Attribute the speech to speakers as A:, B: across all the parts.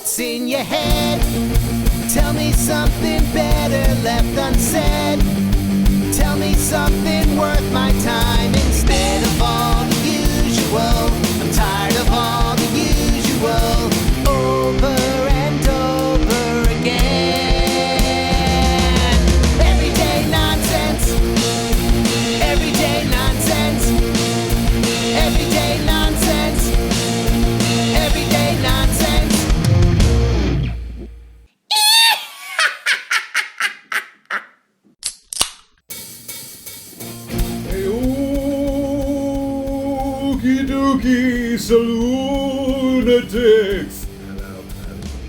A: what's in your head. Tell me something better left unsaid. Tell me something worth my time instead of all the usual. I'm tired of all the usual over and over again. Everyday nonsense. Everyday nonsense. Everyday nonsense. Everyday nonsense.
B: Okie dokie, lunatics!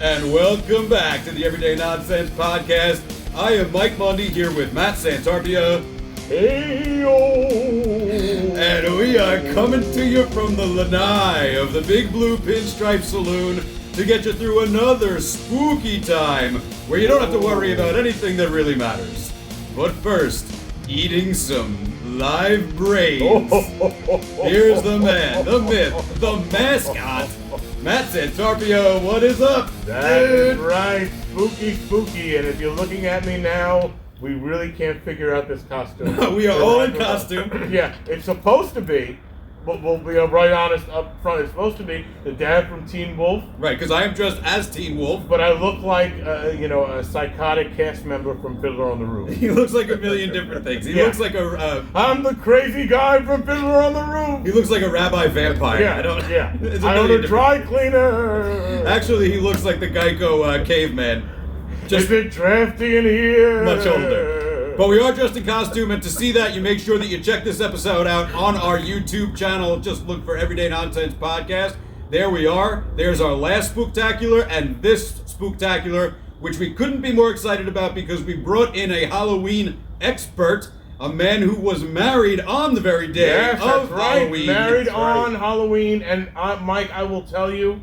B: And welcome back to the Everyday Nonsense Podcast. I am Mike Mundy here with Matt Santarpia.
C: Hey-o!
B: And we are coming to you from the lanai of the Big Blue Pinstripe Saloon to get you through another spooky time where you don't have to worry about anything that really matters. But first, eating some live brains. Here's the man, the myth, the mascot, Matt Santarpia. What is up,
C: That's
B: dude?
C: right, spooky. And if you're looking at me now, we really can't figure out this costume.
B: We are all in costume.
C: Yeah, it's supposed to be, but we'll be right honest up front. It's supposed to be the dad from Teen Wolf.
B: Right, because I am dressed as Teen Wolf.
C: But I look like, a psychotic cast member from Fiddler on the Roof.
B: He looks like a million different things. He looks like
C: I'm the crazy guy from Fiddler on the Roof.
B: he looks like a rabbi vampire.
C: Yeah,
B: It's a
C: I own
B: million
C: a dry cleaner.
B: Actually, he looks like the Geico caveman. Just
C: Is it drafty in here?
B: much older. But we are dressed in costume, and to see that, you make sure that you check this episode out on our YouTube channel. Just look for Everyday Nonsense Podcast. There we are. There's our last Spooktacular, and this Spooktacular, which we couldn't be more excited about because we brought in a Halloween expert, a man who was married on the very day
C: Yes,
B: of
C: that's right.
B: Halloween.
C: Married
B: That's
C: on
B: right.
C: Halloween. And Mike, I will tell you,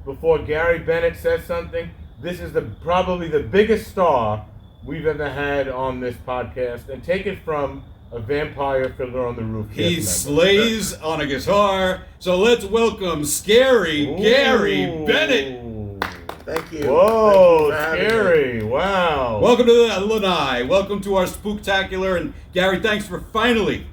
C: before Gary Bennett says something, this is probably the biggest star we've ever had on this podcast. And take it from a vampire Fiddler on the Roof.
B: He
C: cast member.
B: slays on a guitar. So let's welcome Scary Gary
C: Ooh.
B: Bennett.
D: Thank you.
C: Whoa,
D: Thank you for having me.
C: scary. Wow.
B: Welcome to the Lanai. Welcome to our Spooktacular. And Gary, thanks for finally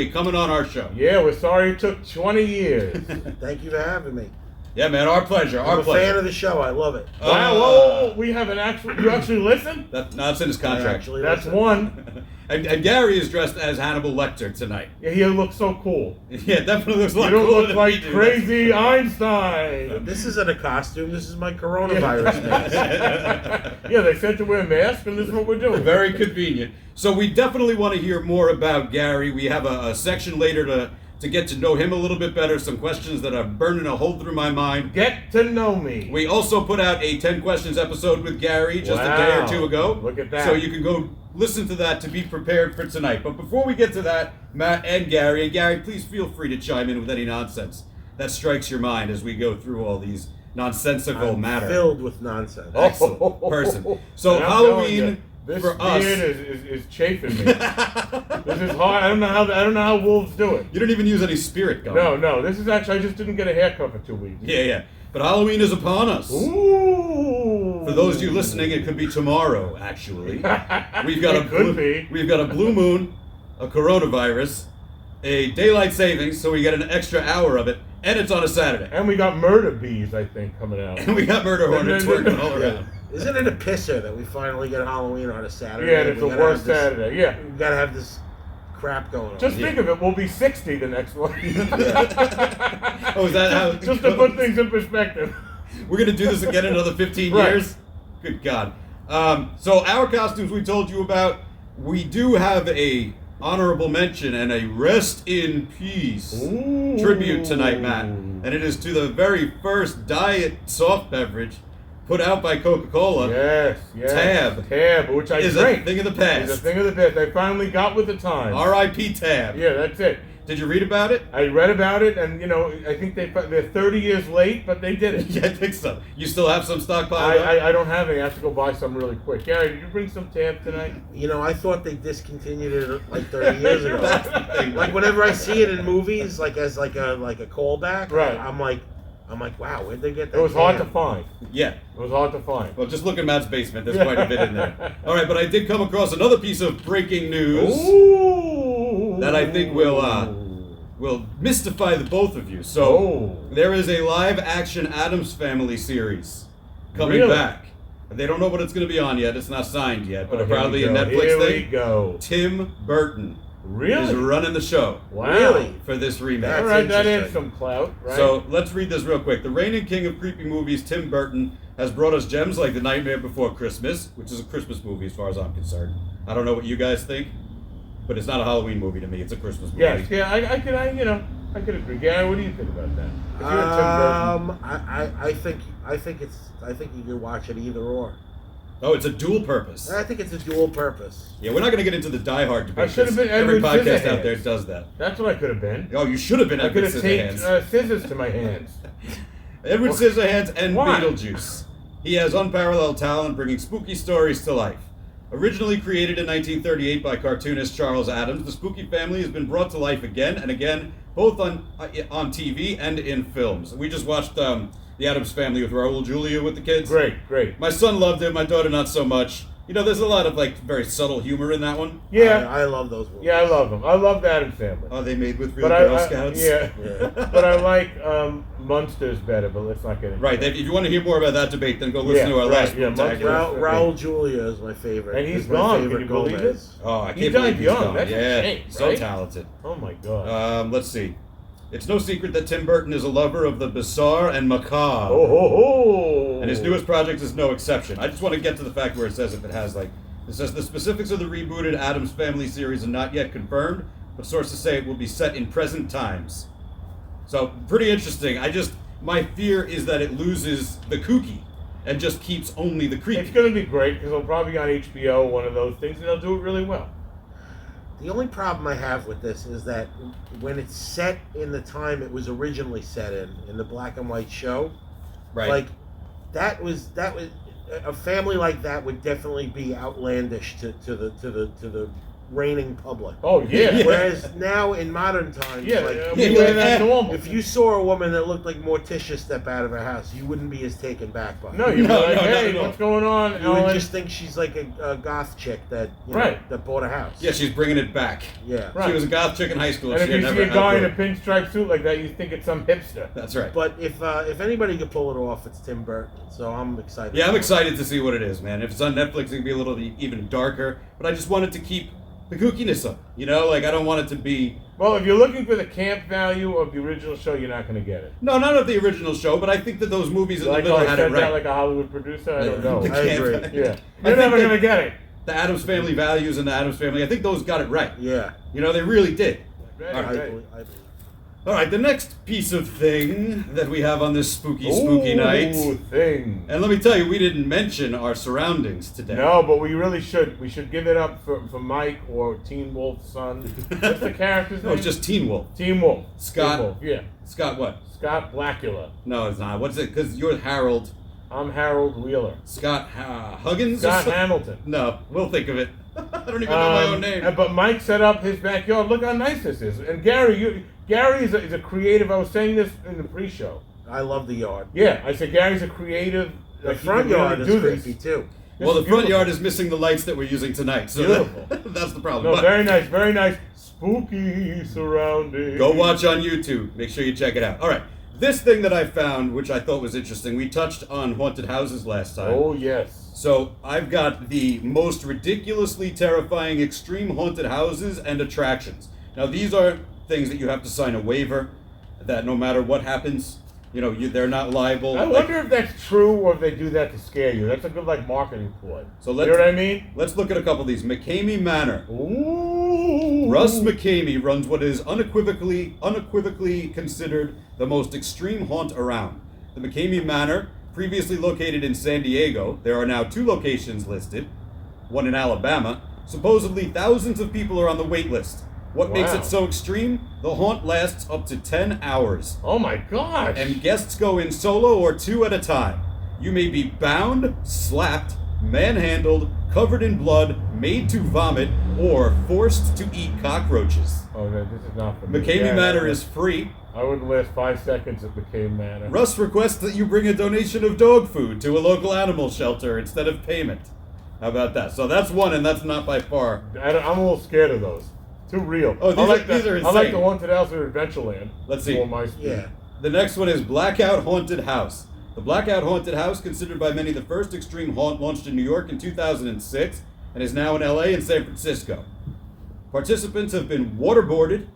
B: coming on our show.
C: Yeah, we're sorry it took 20 years.
D: Thank you for having me.
B: Yeah, man, our pleasure.
D: I'm
B: Our
D: a fan
B: pleasure.
D: of the show. I love it.
C: Wow, whoa, we have an actual, you actually listen?
B: That's in his
D: I
B: contract.
D: actually
C: That's
D: listen.
C: one.
B: And Gary is dressed as Hannibal Lecter tonight.
C: Yeah, he looks so cool.
B: Yeah, definitely looks a lot
C: You don't
B: cooler
C: look
B: than
C: like
B: we do.
C: crazy Einstein.
D: This isn't a costume. This is my coronavirus mask.
C: Yeah, they said to wear a mask, and this is what we're doing.
B: Very convenient. So we definitely want to hear more about Gary. We have a section later to get to know him a little bit better, some questions that are burning a hole through my mind.
C: Get to know me.
B: We also put out a 10 questions episode with Gary just a day or
C: Wow.
B: two ago.
C: Look at that.
B: So you can go listen to that to be prepared for tonight. But before we get to that, Matt and Gary, please feel free to chime in with any nonsense that strikes your mind as we go through all these nonsensical
D: I'm
B: matter.
D: filled with nonsense.
B: Excellent person. So
C: And I'm telling you,
B: Halloween
C: this
B: for us.
C: beard is chafing me. This is hard. I don't know how wolves do it.
B: You don't even use any spirit gum.
C: No. This is actually, I just didn't get a haircut for 2 weeks.
B: Yeah. But Halloween is upon us.
C: Ooh.
B: For those of you listening, it could be tomorrow, actually. We've got
C: It could be.
B: We've got a blue moon, a coronavirus, a daylight savings, so we get an extra hour of it, and it's on a Saturday.
C: And we got murder bees, I think, coming out.
B: And we got murder hornets working all around.
D: Isn't it a pisser that we finally get Halloween on a Saturday?
C: Yeah, and it's the
D: We gotta
C: worst
D: have this-
C: Saturday. Yeah.
D: We gotta have this crap going on.
C: Just think of it, we'll be 60 the next one.
B: Oh, is that how?
C: Just to put things in perspective.
B: We're gonna do this again in another 15
C: Right.
B: years. Good God. So our costumes we told you about. We do have a honorable mention and a rest in peace
C: Ooh.
B: tribute tonight, Matt. And it is to the very first diet soft beverage put out by Coca-Cola.
C: Yes. Tab, which I
B: Is a
C: drink.
B: thing of the
C: It's a
B: past.
C: thing of the past. They finally got with the times.
B: R.I.P. Tab.
C: Yeah, that's it.
B: Did you read about it?
C: I read about it, and I think they're 30 years late, but they did it.
B: Yeah, I think so. You still have some stockpiled up?
C: I don't have any. I have to go buy some really quick. Gary, did you bring some tab tonight?
D: I thought they discontinued it like 30 years ago.
B: That's the thing.
D: Like whenever I see it in movies, like as like a callback,
C: Right.
D: I'm like, I'm like, wow, where'd they get that?
C: It was hard to
D: can?
C: find.
B: Yeah.
C: It was hard to find.
B: Well, just look in Matt's basement. There's quite a bit in there. All right, but I did come across another piece of breaking news
C: Ooh.
B: that I think will mystify the both of you. So there is a live-action Addams Family series coming back. They don't know what it's going to be on yet. It's not signed yet, but apparently a Netflix
C: Here
B: thing.
C: we go.
B: Tim Burton
C: Really?
B: is running the show.
C: Wow.
D: Really?
B: For this remake.
C: All right, that is some clout, right?
B: So let's read this real quick. The reigning king of creepy movies, Tim Burton, has brought us gems like The Nightmare Before Christmas, which is a Christmas movie as far as I'm concerned. I don't know what you guys think, but it's not a Halloween movie to me. It's a Christmas movie.
C: Yes, yeah, I could agree. Gary, what do you think about that? If you're Tim Burton,
D: I think you can watch it either or.
B: Oh, it's a dual purpose.
D: I think it's a dual purpose.
B: Yeah, we're not going to get into the Die Hard debate.
C: I should have been
B: Every
C: Edward
B: podcast
C: Scissorhands.
B: out there does that.
C: That's what I could have been.
B: Oh, you should have been
C: I could
B: Edward
C: have taped
B: Scissorhands.
C: scissors to my hands.
B: Edward Scissorhands and
C: Why?
B: Beetlejuice. He has unparalleled talent bringing spooky stories to life. Originally created in 1938 by cartoonist Charles Addams, the Spooky Family has been brought to life again and again, both on TV and in films. We just watched The Addams Family with Raul Julia with the kids.
C: Great.
B: My son loved it, my daughter not so much. You know, there's a lot of like very subtle humor in that one.
C: Yeah,
D: I love those movies.
C: yeah, I love them. I love the Addams Family.
B: Are they made with real
C: But
B: Girl
C: I,
B: Scouts?
C: yeah.
D: Yeah.
C: But I like Munsters better. But let's not get into
B: Right,
C: that.
B: if you want to hear more about that debate, then go listen to our last
C: yeah,
B: Spooktacular.
D: Raul Julia is my favorite.
C: And he's
D: my
C: gone.
D: favorite
C: Can you believe
D: Gomez.
C: it?
B: Oh, I
C: He
B: can't
C: died
B: believe he's
C: young.
B: gone.
C: That's a
B: Yeah,
C: shame,
B: so
C: right?
B: talented.
C: Oh my God.
B: Let's see. It's no secret that Tim Burton is a lover of the bizarre and macabre.
C: Oh ho ho!
B: And his newest project is no exception. I just want to get to the fact where it says if it has like, it says the specifics of the rebooted Addams Family series are not yet confirmed, but sources say it will be set in present times. So pretty interesting. My fear is that it loses the kooky and just keeps only the creepy.
C: It's going to be great because it'll probably be on HBO, one of those things, and they'll do it really well.
D: The only problem I have with this is that when it's set in the time it was originally set in the black and white show,
B: Right.
D: like that was a family like that would definitely be outlandish to the reigning public.
C: Oh yeah.
D: Whereas now in modern times,
C: Yeah,
D: like
C: we wear that normal.
D: if you saw a woman that looked like Morticia step out of her house, you wouldn't be as taken back by
C: No,
D: it.
C: you'd be
B: No,
C: like,
B: no, not
C: hey,
B: at all.
C: what's going on,
D: You would
C: Ellen?
D: just think she's like a goth chick that
C: Right.
D: that bought a house.
B: Yeah, she's bringing it back.
D: Yeah.
C: Right.
B: She was a goth chick in high school.
C: And if
B: she had
C: you see
B: never
C: a guy in a
B: outgrown-
C: pinstripe suit like that, you think it's some hipster.
B: That's right.
D: But if anybody could pull it off, it's Tim Burton. So I'm excited.
B: Yeah, I'm
D: for it.
B: excited to see what it is, man. If it's on Netflix, it can be a little even darker. But I just wanted to keep the kookiness up. You know, like I don't want it to be.
C: Well, if you're looking for the camp value of the original show, you're not going to get it.
B: No, not of the original show, but I think that those movies in
C: Like
B: the
C: how
B: middle
C: I
B: had it
C: said that
B: right.
C: like a Hollywood producer? I don't know.
B: The
D: I
B: camp-
D: agree.
C: Yeah.
B: I
C: You're
B: think
C: never
B: that
C: going to get it.
B: The Addams Family values and the Addams Family, I think those got it right.
D: Yeah.
B: You know, they really did.
C: Right,
B: All right.
D: I
C: right.
D: believe.
B: All right, the next piece of thing that we have on this spooky night.
C: Thing.
B: And let me tell you, we didn't mention our surroundings today.
C: No, but we really should. We should give it up for Mike or Teen Wolf's son. What's the character's
B: No,
C: name?
B: it's just Teen Wolf.
C: Teen Wolf.
B: Scott.
C: Teen Wolf, yeah.
B: Scott what?
C: Scott Blackula.
B: No, it's not. What's it? Because you're Harold.
C: I'm Harold Wheeler.
B: Scott Huggins? or
C: Scott
B: something?
C: Hamilton.
B: No, we'll think of it. I don't even know my own name.
C: But Mike set up his backyard. Look how nice this is. And Gary, Gary is a creative. I was saying this in the pre-show.
D: I love the yard.
C: Yeah, I said Gary's a creative.
D: The
C: like, he
D: front
C: can really
D: yard is
C: do this.
D: creepy too.
C: This
B: Well,
C: is
B: the front
C: beautiful.
B: yard is missing the lights that we're using tonight, so
C: Beautiful.
B: that's the problem.
C: No,
B: But
C: very nice, very nice. Spooky surroundings.
B: go watch on YouTube. Make sure you check it out. All right, this thing that I found, which I thought was interesting, we touched on haunted houses last time.
C: Oh yes.
B: So I've got the most ridiculously terrifying extreme haunted houses and attractions. Now these are things that you have to sign a waiver that no matter what happens, you know, they're not liable.
C: I
B: Like,
C: wonder if that's true or if they do that to scare you. That's a good like marketing ploy.
B: So
C: You
B: let's-
C: know what I mean?
B: let's look at a couple of these. McCamey Manor.
C: Ooh.
B: Russ McCamey runs what is unequivocally considered the most extreme haunt around. The McCamey Manor, previously located in San Diego, there are now 2 locations listed, one in Alabama. Supposedly thousands of people are on the wait list. What makes
C: Wow.
B: it so extreme? The haunt lasts up to 10 hours.
C: Oh my gosh.
B: And guests go in solo or 2 at a time. You may be bound, slapped, manhandled, covered in blood, made to vomit, or forced to eat cockroaches.
C: Oh, no, this is not for me.
B: McCamey
C: Yeah,
B: Manor is free.
C: I wouldn't last 5 seconds at McCamey Manor.
B: Russ requests that you bring a donation of dog food to a local animal shelter instead of payment. How about that? So that's one, and that's not by far.
C: I'm a little scared of those. Too real.
B: Oh, these are
C: I like the
B: insane.
C: Haunted House at Adventureland.
B: Let's see.
C: More my speed.
D: Yeah.
B: The next one is Blackout Haunted House. The Blackout Haunted House, considered by many the first extreme haunt, launched in New York in 2006 and is now in LA and San Francisco. Participants have been waterboarded,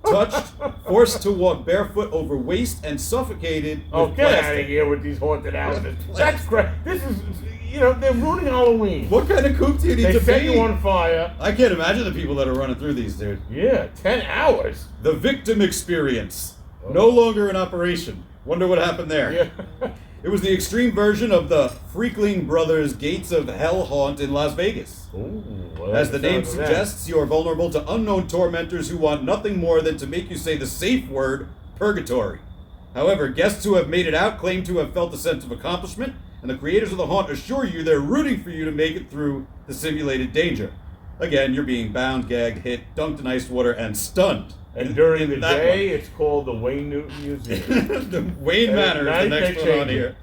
B: touched, forced to walk barefoot over waste, and suffocated
C: Oh,
B: with
C: get out of
B: plastic.
C: here with these haunted houses. That's great. This is, they're ruining Halloween.
B: What kind of coop do you need
C: They
B: to
C: set
B: be?
C: you on fire.
B: I can't imagine the people that are running through these, dude.
C: Yeah, 10 hours.
B: The Victim Experience. No longer in operation. Wonder what happened there.
C: Yeah.
B: It was the extreme version of the Freakling Brothers Gates of Hell haunt in Las Vegas.
C: Ooh, well,
B: As the name
C: sounds of that.
B: suggests, you are vulnerable to unknown tormentors who want nothing more than to make you say the safe word, purgatory. However, guests who have made it out claim to have felt a sense of accomplishment, and the creators of the haunt assure you they're rooting for you to make it through the simulated danger. Again, you're being bound, gagged, hit, dunked in ice water, and stunned.
C: And during
B: In
C: the
B: that
C: day, it's called the Wayne Newton Museum.
B: one. The Wayne
C: And
B: Manor
C: at
B: is the
C: night
B: next
C: they
B: one on
C: change
B: here.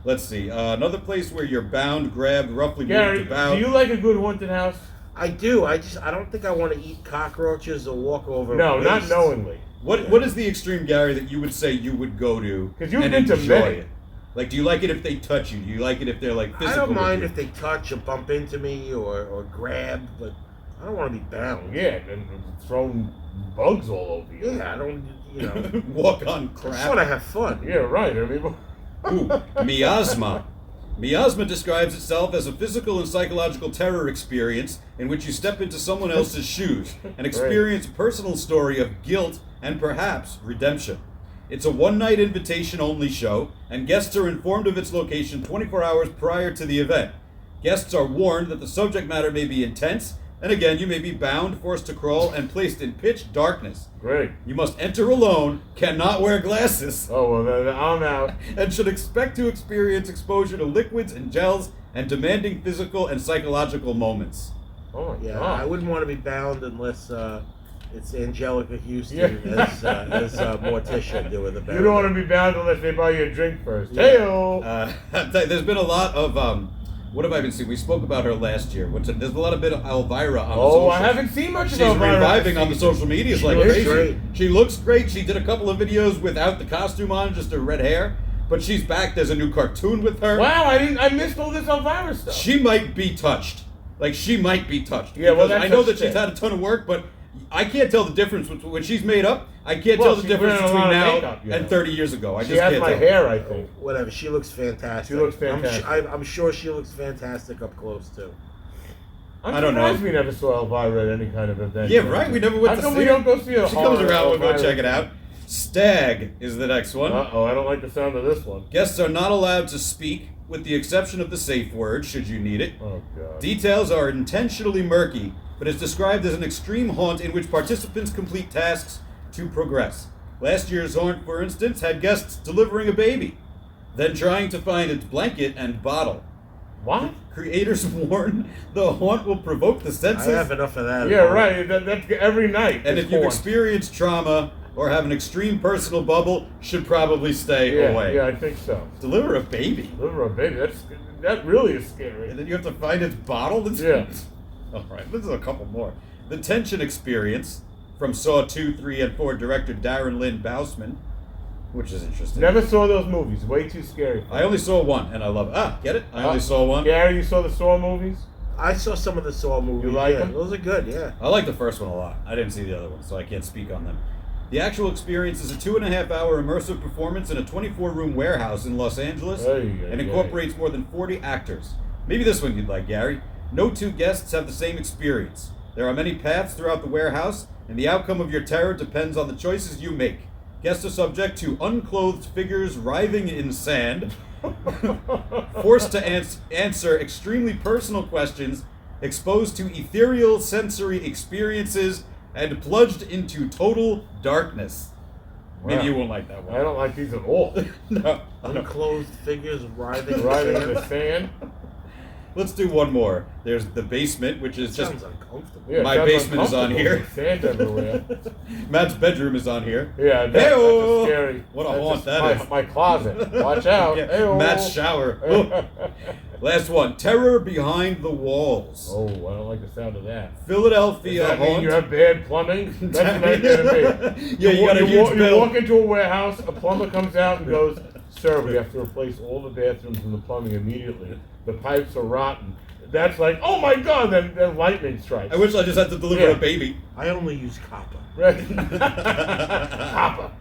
B: Let's see. Another place where you're bound, grabbed, roughly
C: Gary,
B: moved about.
C: do you like a good haunted house?
D: I do. I don't think I want to eat cockroaches or walk over.
C: No, not
D: waste.
C: knowingly.
B: What is the extreme, Gary, that you would say you would go to
C: 'Cause you've
B: and
C: been to
B: enjoy
C: many.
B: it? Like, do you like it if they touch you? Do you like it if they're like physical?
D: I don't mind
B: with
D: if they touch or bump into me or grab, but I don't want to be bound.
C: Yeah, and throwing bugs all over you.
D: Yeah, I don't.
B: you? Walk on
D: I just
B: crap.
D: want to have fun.
C: Yeah, right. I mean,
B: Ooh, miasma. Miasma describes itself as a physical and psychological terror experience in which you step into someone else's shoes and experience a personal story of guilt and perhaps redemption. It's a one-night invitation-only show, and guests are informed of its location 24 hours prior to the event. Guests are warned that the subject matter may be intense, and again, you may be bound, forced to crawl, and placed in pitch darkness.
C: great.
B: You must enter alone, cannot wear glasses,
C: Oh, well, then I'm out.
B: and should expect to experience exposure to liquids and gels and demanding physical and psychological moments.
C: Oh, my
D: Yeah,
C: God.
D: I wouldn't want to be bound unless it's Angelica Houston
C: Yeah.
D: as Morticia doing the bound.
C: You don't want to be bound unless they buy you a drink first.
D: Yeah.
C: Hey-o.
B: There's been a lot of what have I been seeing? We spoke about her last year. There's a lot of bit of Elvira on the
C: Oh,
B: social.
C: I haven't seen much
B: She's
C: of Elvira.
B: reviving on the social medias like
D: looks
B: crazy.
D: great.
B: She looks great. She did a couple of videos without the costume on, just her red hair. But she's back. There's a new cartoon with her.
C: Wow, I missed all this Elvira stuff.
B: She might be touched. Like, she might be touched.
C: Yeah, well,
B: Because
C: that's
B: I know
C: a
B: that
C: shit.
B: she's had a ton of work, but I can't tell the difference between when she's made up. I can't
C: Well,
B: tell the
C: she's
B: difference
C: wearing a
B: between
C: lot of
B: now
C: makeup, you
B: and
C: know.
B: 30 years ago. I
C: She
B: just
C: has
B: can't
C: my
B: tell.
C: hair, I think.
D: Whatever, she looks fantastic.
C: She looks fantastic.
D: I'm sure she looks fantastic up close too.
B: I don't know.
C: surprised we never saw Elvira at any kind of event.
B: Yeah, right? We never went
C: How
B: to
C: come
B: see
C: we
B: her?
C: don't go see a
B: She comes
C: horror
B: around, we'll go
C: Elvira?
B: check it out. Stag is the next one.
C: Uh-oh, I don't like the sound of this one.
B: Guests are not allowed to speak, with the exception of the safe word, should you need it.
C: Oh, God.
B: Details are intentionally murky, but is described as an extreme haunt in which participants complete tasks to progress. Last year's haunt, for instance, had guests delivering a baby, then trying to find its blanket and bottle.
C: What?
B: Creators warn the haunt will provoke the
D: I
B: senses,
D: have enough of that.
C: Yeah, right. That's every night.
B: and
C: it's
B: if you've
C: haunt.
B: experienced trauma or have an extreme personal bubble, should probably stay
C: Yeah,
B: away.
C: yeah, I think so.
B: Deliver a baby,
C: Deliver a baby. That really is scary.
B: and then you have to find its bottle. That's
C: Yeah.
B: All right, this is a couple more. The Tension Experience from Saw 2, 3, and 4 director Darren Lynn Bousman, which is interesting.
C: Never saw those movies. Way too scary.
B: I only saw one, and I love it. Get it? I only saw one.
C: Gary, you saw the Saw movies?
D: I saw some of the Saw movies.
C: You like
D: yeah,
C: them?
D: Those are good. Yeah.
B: I like the first one a lot. I didn't see the other one, so I can't speak on them. The actual experience is a 2.5-hour immersive performance in a 24-room warehouse in Los Angeles and incorporates more than 40 actors. Maybe this one you'd like, Gary. No two guests have the same experience. There are many paths throughout the warehouse, and the outcome of your terror depends on the choices you make. Guests are subject to unclothed figures writhing in sand, forced to answer extremely personal questions, exposed to ethereal sensory experiences, and plunged into total darkness. Maybe
C: Wow.
B: you won't like that one.
C: I don't like these at all.
B: No.
D: Unclothed figures writhing.
C: Riding
D: in
C: in the
D: sand.
C: sand.
B: Let's do one more. There's the basement, which is just
D: Sounds uncomfortable.
C: Yeah, it
B: my
C: sounds
B: basement is on
C: uncomfortable.
B: here.
C: Sand everywhere.
B: Matt's bedroom is on here.
C: Yeah, that's
B: Hey-o!
C: scary.
B: What a
C: That's
B: haunt
C: just
B: that is.
C: My closet. Watch out.
B: Yeah,
C: Hey-o.
B: Matt's shower. Oh. Last one. Terror behind the walls.
C: Oh, I don't like the sound of that.
B: Philadelphia
C: Does that mean
B: haunt.
C: you have bad plumbing? That's what that gonna be.
B: Yeah, you got a huge
C: you
B: bill.
C: walk into a warehouse, a plumber comes out and goes, "Sir, we have to replace all the bathrooms and the plumbing immediately. The pipes are rotten." That's like, oh my God! Then lightning strikes.
B: I wish I just had to deliver
C: Yeah.
B: a baby.
D: I only use copper.
C: Right. Papa.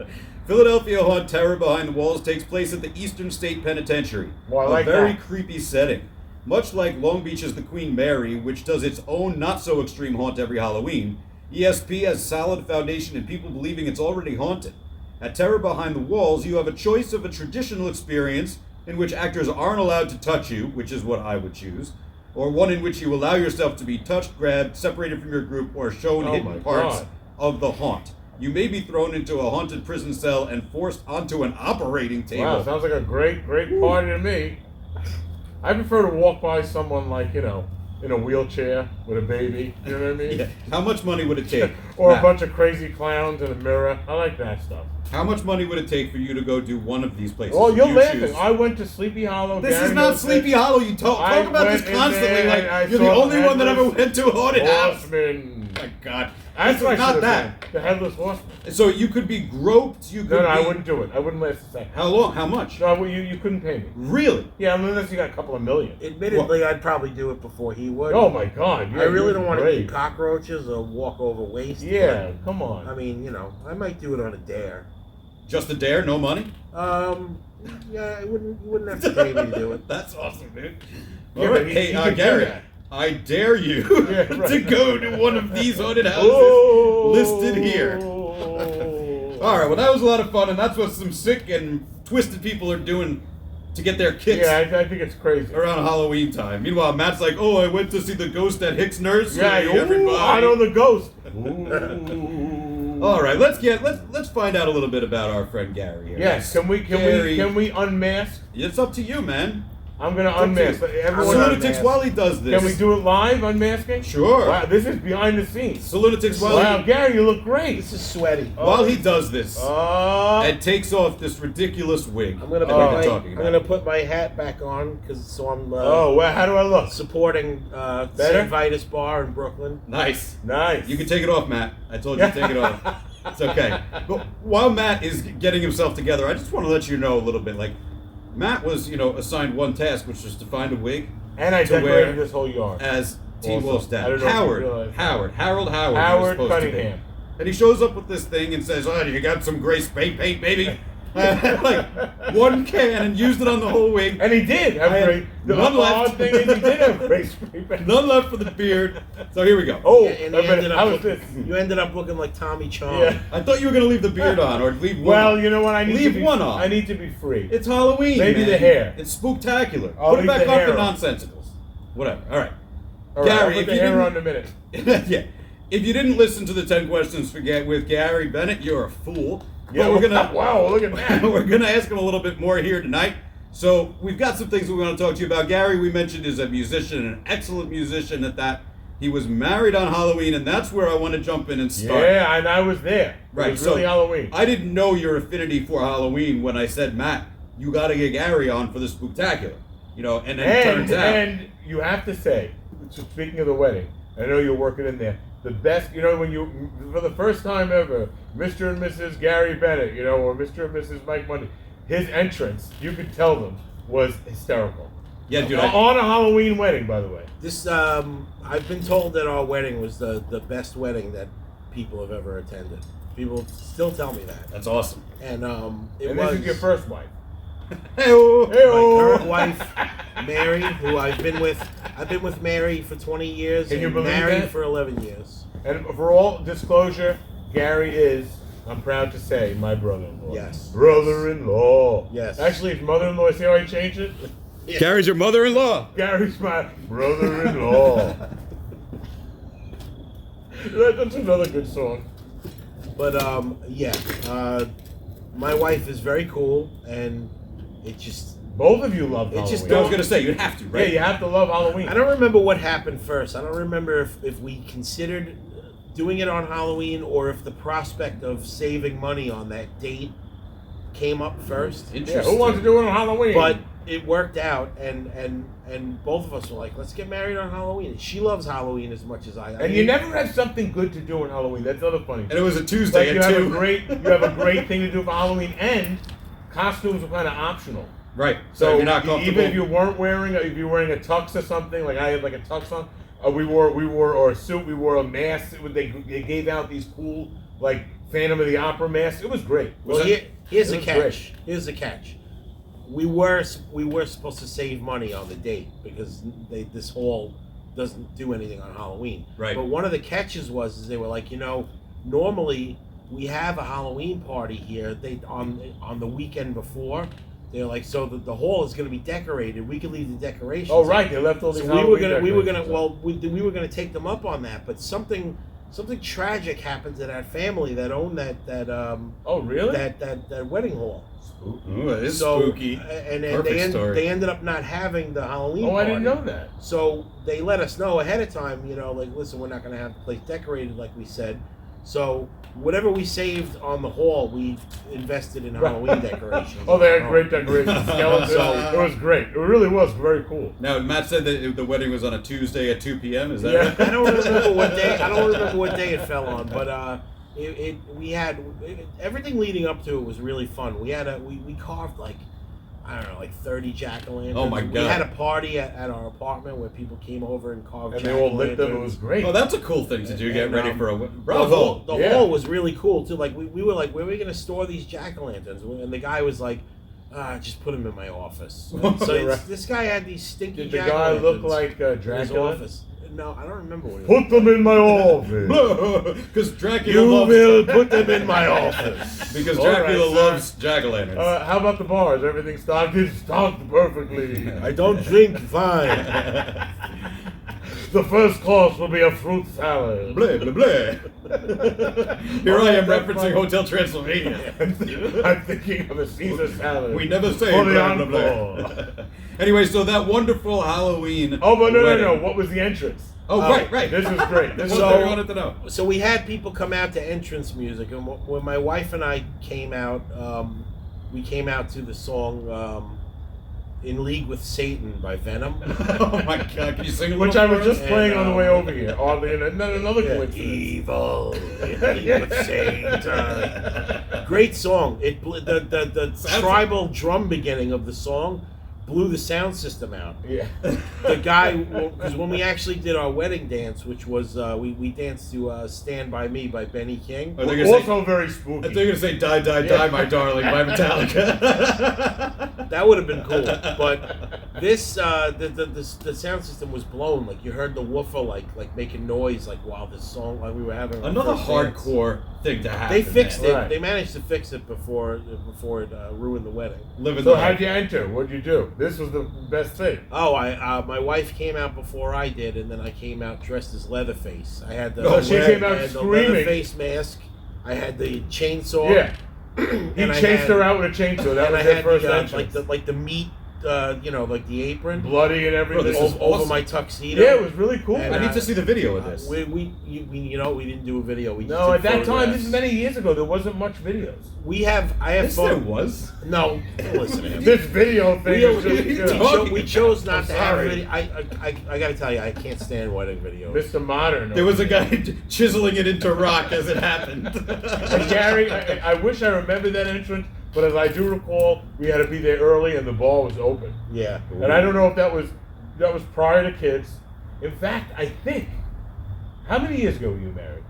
B: Philadelphia haunt Terror behind the walls takes place at the Eastern State Penitentiary.
C: Well, I like
B: a very
C: that.
B: creepy setting. Much like Long Beach's The Queen Mary, which does its own not-so-extreme haunt every Halloween, ESP has solid foundation in people believing it's already haunted. At Terror Behind the Walls, you have a choice of a traditional experience in which actors aren't allowed to touch you, which is what I would choose, or one in which you allow yourself to be touched, grabbed, separated from your group, or shown
C: Oh my
B: hidden parts
C: God.
B: of the haunt. You may be thrown into a haunted prison cell and forced onto an operating table.
C: Wow, sounds like a great party to me. I prefer to walk by someone like, in a wheelchair with a baby. You know what I mean?
B: Yeah. How much money would it take?
C: Or
B: Matt,
C: a bunch of crazy clowns in a mirror. I like that stuff.
B: How much money would it take for you to go do one of these places?
C: Oh,
B: If
C: you're
B: you
C: laughing.
B: choose-
C: I went to Sleepy Hollow.
B: This
C: Gary
B: is not
C: knows
B: Sleepy
C: that.
B: Hollow. You talk
C: I
B: about this
C: went in
B: constantly.
C: there
B: Like
C: and I
B: you're the
C: saw
B: only one that ever
C: headless
B: went to a haunted house.
C: Horseman.
B: Oh my God,
C: That's
B: this
C: what I
B: is not
C: should have
B: that.
C: been. The Headless Horseman.
B: So you could be groped. You could.
C: No,
B: be...
C: I wouldn't do it. I wouldn't last a second.
B: How long? How much?
C: No, you couldn't pay me.
B: Really?
C: Yeah, unless you got a couple of million.
D: Admittedly, I'd probably do it before he would.
C: Oh my God. Yeah,
D: I really
C: you're
D: don't want to
C: great.
D: eat cockroaches or walk over waste.
C: Yeah, come
D: but,
C: on.
D: I mean, I might do it on a dare.
B: Just a dare? No money?
D: Yeah, you wouldn't have to pay me to do it.
B: That's awesome, dude.
C: Yeah,
B: All
C: but
B: right,
C: he
B: hey,
C: can do
B: Gary.
C: that.
B: I dare you
C: Yeah, right.
B: to go to one of these haunted houses
C: Oh.
B: listed here. All right, well, that was a lot of fun, and that's what some sick and twisted people are doing to get their kicks
C: Yeah, I think it's crazy.
B: around Halloween time. Meanwhile, Matt's like, "Oh, I went to see the ghost at Hicks Nursery."
C: Yeah,
B: everybody.
C: I know the ghost. Ooh.
B: All right, let's find out a little bit about our friend Gary here.
C: Yes,
B: Gary,
C: can we unmask?
B: It's up to you, man.
C: I'm gonna
B: It's up to
C: unmask.
B: you.
C: But everyone,
D: gonna
B: Lunatics
D: unmask.
B: while he does this.
C: can we do it live unmasking?
B: Sure.
C: Wow, this is behind the scenes.
B: So Lunatics while
C: Wow,
B: he
C: Gary, you look great.
D: This is sweaty.
B: while he does this
C: Oh,
B: and takes off this ridiculous wig.
D: I'm gonna
B: that
D: put
B: we've
D: my
B: been talking
D: I'm
B: about.
D: gonna put my hat back on because I'm
C: well, how do I look?
D: supporting
C: Better?
D: St. Vitus Bar in Brooklyn.
B: Nice.
C: Nice.
B: You can take it off, Matt. I told you to take it off. It's okay. But while Matt is getting himself together, I just want to let you know a little bit. Like, Matt was, assigned one task, which was to find a wig
C: And I
B: to wear
C: decorated this whole yard.
B: as Teen
C: Also,
B: Wolf's
C: I
B: dad.
C: don't know if you realize that.
B: Harold he was
C: Howard
B: supposed to be.
C: Cunningham.
B: And he shows up with this thing and says, "Oh, you got some gray spray paint, baby?" Like one can and used it on the whole wig.
C: And he did have
B: I had
C: great. The
B: none left.
C: odd thing is he did have great spray paint.
B: None left for the beard. So here we go.
C: Oh,
D: And
C: I
D: you
C: bet-
D: ended
C: how
D: up
C: was this?
D: you ended up looking like Tommy Chong.
C: Yeah.
B: I thought you were gonna leave the beard on or leave one.
C: Well,
B: on.
C: you know what? I need
B: Leave
C: to be,
B: one on.
C: I need to be free.
B: It's Halloween.
C: Maybe
B: man.
C: the hair.
B: It's spooktacular.
C: I'll
B: Put it
C: leave
B: back
C: the
B: off
C: hair
B: the
C: on.
B: nonsensicals. Whatever. All right.
C: All right,
B: Gary,
C: I'll put
B: if
C: the
B: you
C: hair
B: didn't-
C: on in a minute.
B: Yeah. If you didn't listen to the 10 questions with Gary Bennett, you're a fool.
C: Yeah,
B: But we're gonna
C: wow, look at that.
B: we're gonna ask him a little bit more here tonight. So we've got some things we want to talk to you about. Gary, we mentioned, is a musician, an excellent musician at that. He was married on Halloween, and that's where I want to jump in and start.
C: Yeah, and I was there.
B: Right,
C: It was really Halloween.
B: I didn't know your affinity for Halloween when I said, Matt, you got to get Gary on for the Spooktacular. And then it turns out.
C: And you have to say, speaking of the wedding, I know you're working in there. The best, when you, for the first time ever, Mr. and Mrs. Gary Bennett, or Mr. and Mrs. Mike Monday, his entrance, you could tell them, was hysterical.
B: Yeah, dude.
C: On a Halloween wedding, by the way.
D: This I've been told that our wedding was the best wedding that people have ever attended. People still tell me that.
B: That's awesome.
D: And it
C: And
D: was
C: this is your first wife.
B: Hey-oh.
D: my current wife, Mary, who I've been with Mary for 20 years
C: Can you
D: and
C: believe
D: married
C: that?
D: for 11 years.
C: And for all disclosure, Gary is, I'm proud to say, my brother-in-law.
D: Yes.
C: Brother-in-law.
D: Yes.
C: Actually, it's mother-in-law. See how I changed it?
D: Yeah.
B: Gary's your mother-in-law.
C: Gary's my brother-in-law. That's another good song.
D: But my wife is very cool, and it just
C: Both of you loved
D: It
C: Halloween.
D: just
B: I was gonna say you'd have to,
C: yeah,
B: right?
C: you have to love Halloween.
D: I don't remember what happened first. I don't remember if we considered doing it on Halloween or if the prospect of saving money on that date came up first.
C: Yeah,
B: Interesting.
C: who wants to do it on Halloween?
D: But it worked out, and both of us were like, let's get married on Halloween. And she loves Halloween as much as I.
C: And you never have something good to do on Halloween. That's the other funny.
B: And it was a
C: Like
B: Tuesday
C: you
B: at
C: have
B: 2.
C: you have a great thing to do for Halloween, and costumes are kind of optional.
B: Right. So
C: So
B: you're not comfortable.
C: even if you weren't wearing, if you're wearing a tux or something, like I had like a tux on, we wore or a suit, we wore a mask. They gave out these cool like Phantom of the Opera masks. It was great.
D: Well,
B: that-
D: here's
C: it
D: the
C: was
D: catch.
C: great.
D: Here's the catch. We were supposed to save money on the date because this hall doesn't do anything on Halloween.
B: Right.
D: But one of the catches was they were like, normally we have a Halloween party here. They on the weekend before. They're like, so the hall is going to be decorated. We can leave the decorations.
C: Oh right, they left all these.
D: So
C: Halloween
D: we were gonna
C: decorations up.
D: we were gonna take them up on that, but something tragic happened to that family that owned that
C: Oh really?
D: that wedding hall.
B: Ooh, it is
D: So,
B: spooky.
D: And
B: Perfect story.
D: they ended up not having the Halloween
C: Oh, I
D: party.
C: didn't know that.
D: So they let us know ahead of time, like, listen, we're not going to have the place decorated like we said. So whatever we saved on the hall, we invested in Halloween decorations.
C: Oh, they had great decorations, skeletons.
B: So-
C: It was great. It really was very cool.
B: Now, Matt said that the wedding was on a Tuesday at 2 p.m. Is that right?
D: I don't remember what day it fell on, but everything leading up to it was really fun. We had we carved like 30 jack-o'-lanterns.
B: Oh, my
D: We
B: God.
D: had a party at our apartment where people came over and carved
C: And they all lit them. It
D: jack-o'-lanterns.
C: was great.
B: Oh, that's a cool thing to do. Get
D: And,
B: ready for a
D: The
B: bravo.
C: Yeah.
D: hall was really cool too. Like we were like, where are we gonna store these jack-o'-lanterns? And the guy was like, just put them in my office. So
C: Right.
D: this guy had these stinky
C: Did the guy
D: jack-o'-lanterns
C: look like
D: in his
C: Dracula?
D: office. No, I don't remember what he
C: Put them in my office.
B: Because Dracula
C: You
B: loves
C: will put them in my office.
B: because
C: All
B: Dracula
C: right, sir.
B: loves jack-o'-lanterns.
C: How about the bars? Everything stocked? It's stocked perfectly.
D: I don't drink fine.
C: The first course will be a fruit salad.
B: Blah, blah, blah. Here I am referencing Hotel Transylvania.
C: I'm thinking of a Caesar salad.
B: We never say
C: For the
B: blah, blah, blah.
C: encore.
B: Anyway, so that wonderful Halloween.
C: Oh, but no.
B: wedding.
C: What was the entrance?
B: Oh, right.
C: This was great. This
B: That's
C: was
B: what I
C: great.
B: wanted to know.
D: So we had people come out to entrance music, and when my wife and I came out, we came out to the song "In League with Satan" by Venom.
B: Oh my God! Can you sing a
C: Which
B: little
C: I was
B: for
C: just
B: us?
C: playing
D: And,
C: on the way over here. Oddly, and another
D: Yeah,
C: coincidence.
D: Evil in League with Satan. Great song. The
B: Sounds-
D: tribal drum beginning of the song blew the sound system out.
C: Yeah.
D: The guy, because when we actually did our wedding dance, which was we danced to "Stand by Me" by Benny King.
B: Are they gonna say?
C: Also very
B: I
C: spooky.
B: thought you were gonna say "Die, Die, Die, My Darling" by Metallica.
D: That would have been cool, but this the sound system was blown. Like you heard the woofer like making noise like while this song like we were having our
B: Another
D: first dance.
B: hardcore thing to happen.
D: They fixed
B: man.
D: it.
C: Right.
D: They managed to fix it before it ruined the wedding.
B: Living
C: So
B: the
C: how'd
B: life.
C: you enter? What'd you do? This was the best thing.
D: Oh, my wife came out before I did, and then I came out dressed as Leatherface. I had the
B: Oh,
C: she came out
D: I had the
C: screaming.
D: Leatherface mask. I had the chainsaw.
C: Yeah. He
D: And I
C: chased
D: had-
C: her out with a chainsaw. That
D: and
C: was
D: I
C: their
D: had
C: first
D: the,
C: entrance.
D: like the meat, like the apron
C: Bloody and everything.
B: Bro, this is
D: over
B: awesome.
D: my tuxedo.
C: Yeah, it was really cool.
D: And,
B: I need to see the video of this.
D: We didn't do a video. We just
C: No,
D: did
C: at that time,
D: photographs.
C: this is many years ago, there wasn't much videos.
D: I have
B: Yes, there
D: photo-
B: was.
D: No, listen to him.
C: This video thing is just,
B: we-
C: you know,
B: talking
D: We chose not
C: I'm
D: to have
C: sorry.
D: video. I gotta tell you, I can't stand wedding videos.
C: Mr. Modern.
B: There was a guy chiseling it into rock as it happened.
C: And Gary, I wish I remembered that entrance, but as I do recall, we had to be there early and the ball was open.
D: Yeah.
C: And I don't know if that was prior to kids. In fact, I think, how many years ago were you married?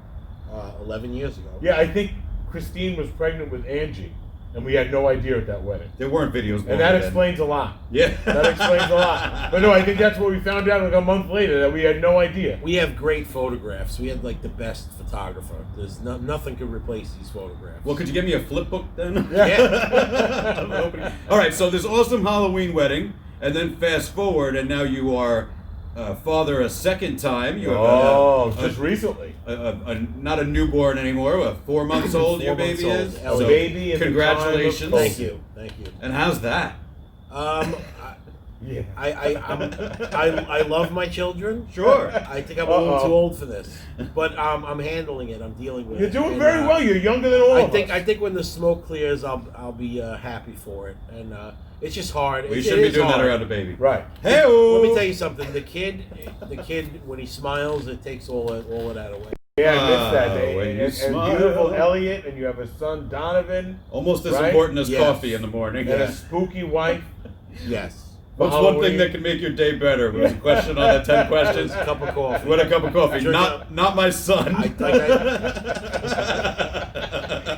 D: 11 years ago.
C: Yeah, I think Christine was pregnant with Angie, and we had no idea at that wedding.
B: There weren't videos.
C: And that
B: then.
C: explains a lot.
B: Yeah.
C: That explains a lot. But no, I think that's what we found out like a month later, that we had no idea.
D: We have great photographs. We had like the best photographer. There's nothing could replace these photographs.
B: Well, could you get me a flip book then?
D: Yeah.
B: All right, so this awesome Halloween wedding, and then fast forward, and now you are father a second time. You have
C: Just recently.
B: not a newborn anymore. 4 months old
D: 4
B: your
D: months
B: baby
D: old.
B: is.
D: Ellie.
B: So
C: Baby in the
B: congratulations.
C: time of
D: Thank you.
B: And how's that?
C: Yeah.
D: I love my children.
B: Sure.
D: I think I'm a little too old for this, but I'm handling it. I'm dealing with it.
C: You're doing
D: And,
C: very well. You're younger than all of us.
D: I think when the smoke clears, I'll be happy for it. And it's just hard.
B: We
D: It
B: shouldn't be
D: is
B: doing that
D: hard.
B: around a baby.
C: Right.
B: Hey,
D: Let me tell you something. The kid, when he smiles, it takes all of that away.
C: Yeah, I missed that.
B: when you
C: And
B: smile.
C: beautiful Elliot, and you have a son, Donovan,
B: Almost as
C: Right?
B: important as
D: Yes.
B: coffee in the morning.
C: and a spooky wife.
D: Yes.
B: What's
C: for
B: one thing
C: Halloween.
B: that can make your day better? Was a question on the 10 questions.
D: A cup of coffee.
B: What a cup of coffee.
D: Drink
B: Not my son.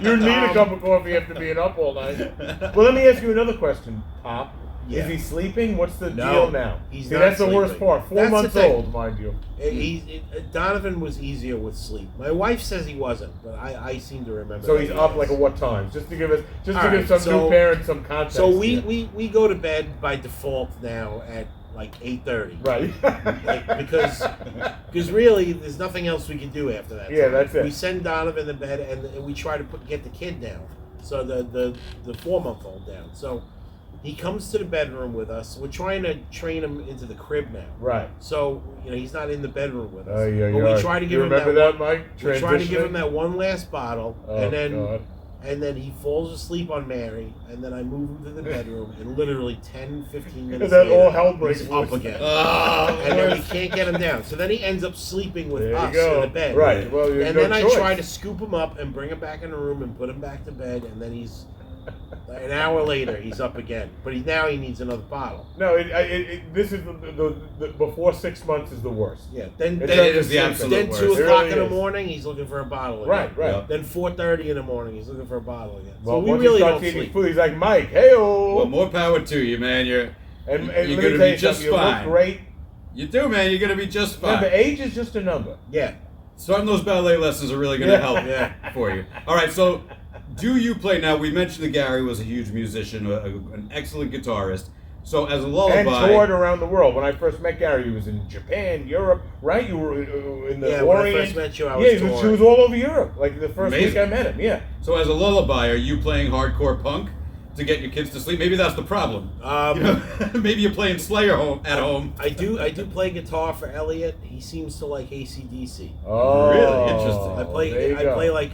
C: You need a cup of coffee after being up all night. Well, let me ask you another question, Pop.
D: Yeah.
C: Is he sleeping? What's the
D: No,
C: deal now?
D: he's
C: See,
D: not
C: that's the worst
D: sleeping.
C: part. 4
D: That's the
C: months
D: thing.
C: old, mind you.
D: Donovan was easier with sleep. My wife says he wasn't, but I seem to remember.
C: So
D: that
C: he's
D: he
C: up
D: is.
C: like at what time? Just to give us,
D: All
C: give
D: right,
C: some
D: so-
C: new parents some context.
D: So
C: here.
D: we go to bed by default now at like 8:30.
C: right.
D: Because really there's nothing else we can do after that.
C: Yeah, that's it.
D: We send Donovan to bed and we try to get the kid down. So the 4-month-old down. So he comes to the bedroom with us. We're trying to train him into the crib now.
C: Right.
D: So he's not in the bedroom with us.
C: Yeah,
D: but we try to give
C: you
D: him
C: remember
D: that.
C: that, Mike?
D: We try to give him
C: Transitioning?
D: that one last bottle,
C: Oh,
D: and then
C: God.
D: he falls asleep on Mary, and then I move him to the bedroom, and literally 10, 15 minutes
C: Then
D: later,
C: all hell breaks
D: he's up
C: loose.
D: again.
B: Oh,
D: And then we can't get him down. So then he ends up sleeping with
C: There you
D: us
C: go.
D: in the bed.
C: Right. Well,
D: And
C: no
D: then I
C: choice.
D: try to scoop him up and bring him back in the room and put him back to bed, and then he's an hour later he's up again. But now he needs another bottle.
C: No, this is the before 6 months is the worst.
D: Yeah. Then
C: It
B: It is the
C: Then
B: absolute
D: then
B: worst.
D: 2
C: It
D: o'clock
C: really
D: in the
C: is.
D: morning he's looking for a bottle again.
C: Right, right.
B: Yeah.
D: Then 4:30 in the morning he's looking for a bottle again.
C: Well,
D: So we
C: once
D: really
C: he starts
D: don't
C: eating
D: sleep.
C: food, he's like, Mike, hey-oh.
B: Well, more power to you, man.
C: and
B: you're
C: let me
B: gonna
C: tell
B: be
C: you
B: just
C: something, you
B: fine.
C: look great.
B: You do, man. You're gonna be just fine.
C: Remember, age is just a number.
D: Yeah.
B: Starting those ballet lessons are really gonna
C: Yeah.
B: help for you. All right, so do you play now? We mentioned that Gary was a huge musician, an excellent guitarist. So as a
C: And
B: lullaby,
C: toured around the world. When I first met Gary, he was in Japan, Europe, right? You were in the
D: Yeah, when I
C: Orient.
D: first met you, I was
C: yeah, he
D: touring.
C: was all over Europe. Like the first
B: Amazing.
C: week I met him. Yeah.
B: so as a lullaby, are you playing hardcore punk to get your kids to sleep? Maybe that's the problem. You know, maybe you're playing Slayer at home.
D: I do play guitar for Elliot. He seems to like AC/DC.
C: Oh,
B: Really interesting.
D: I
C: there you go.
D: play like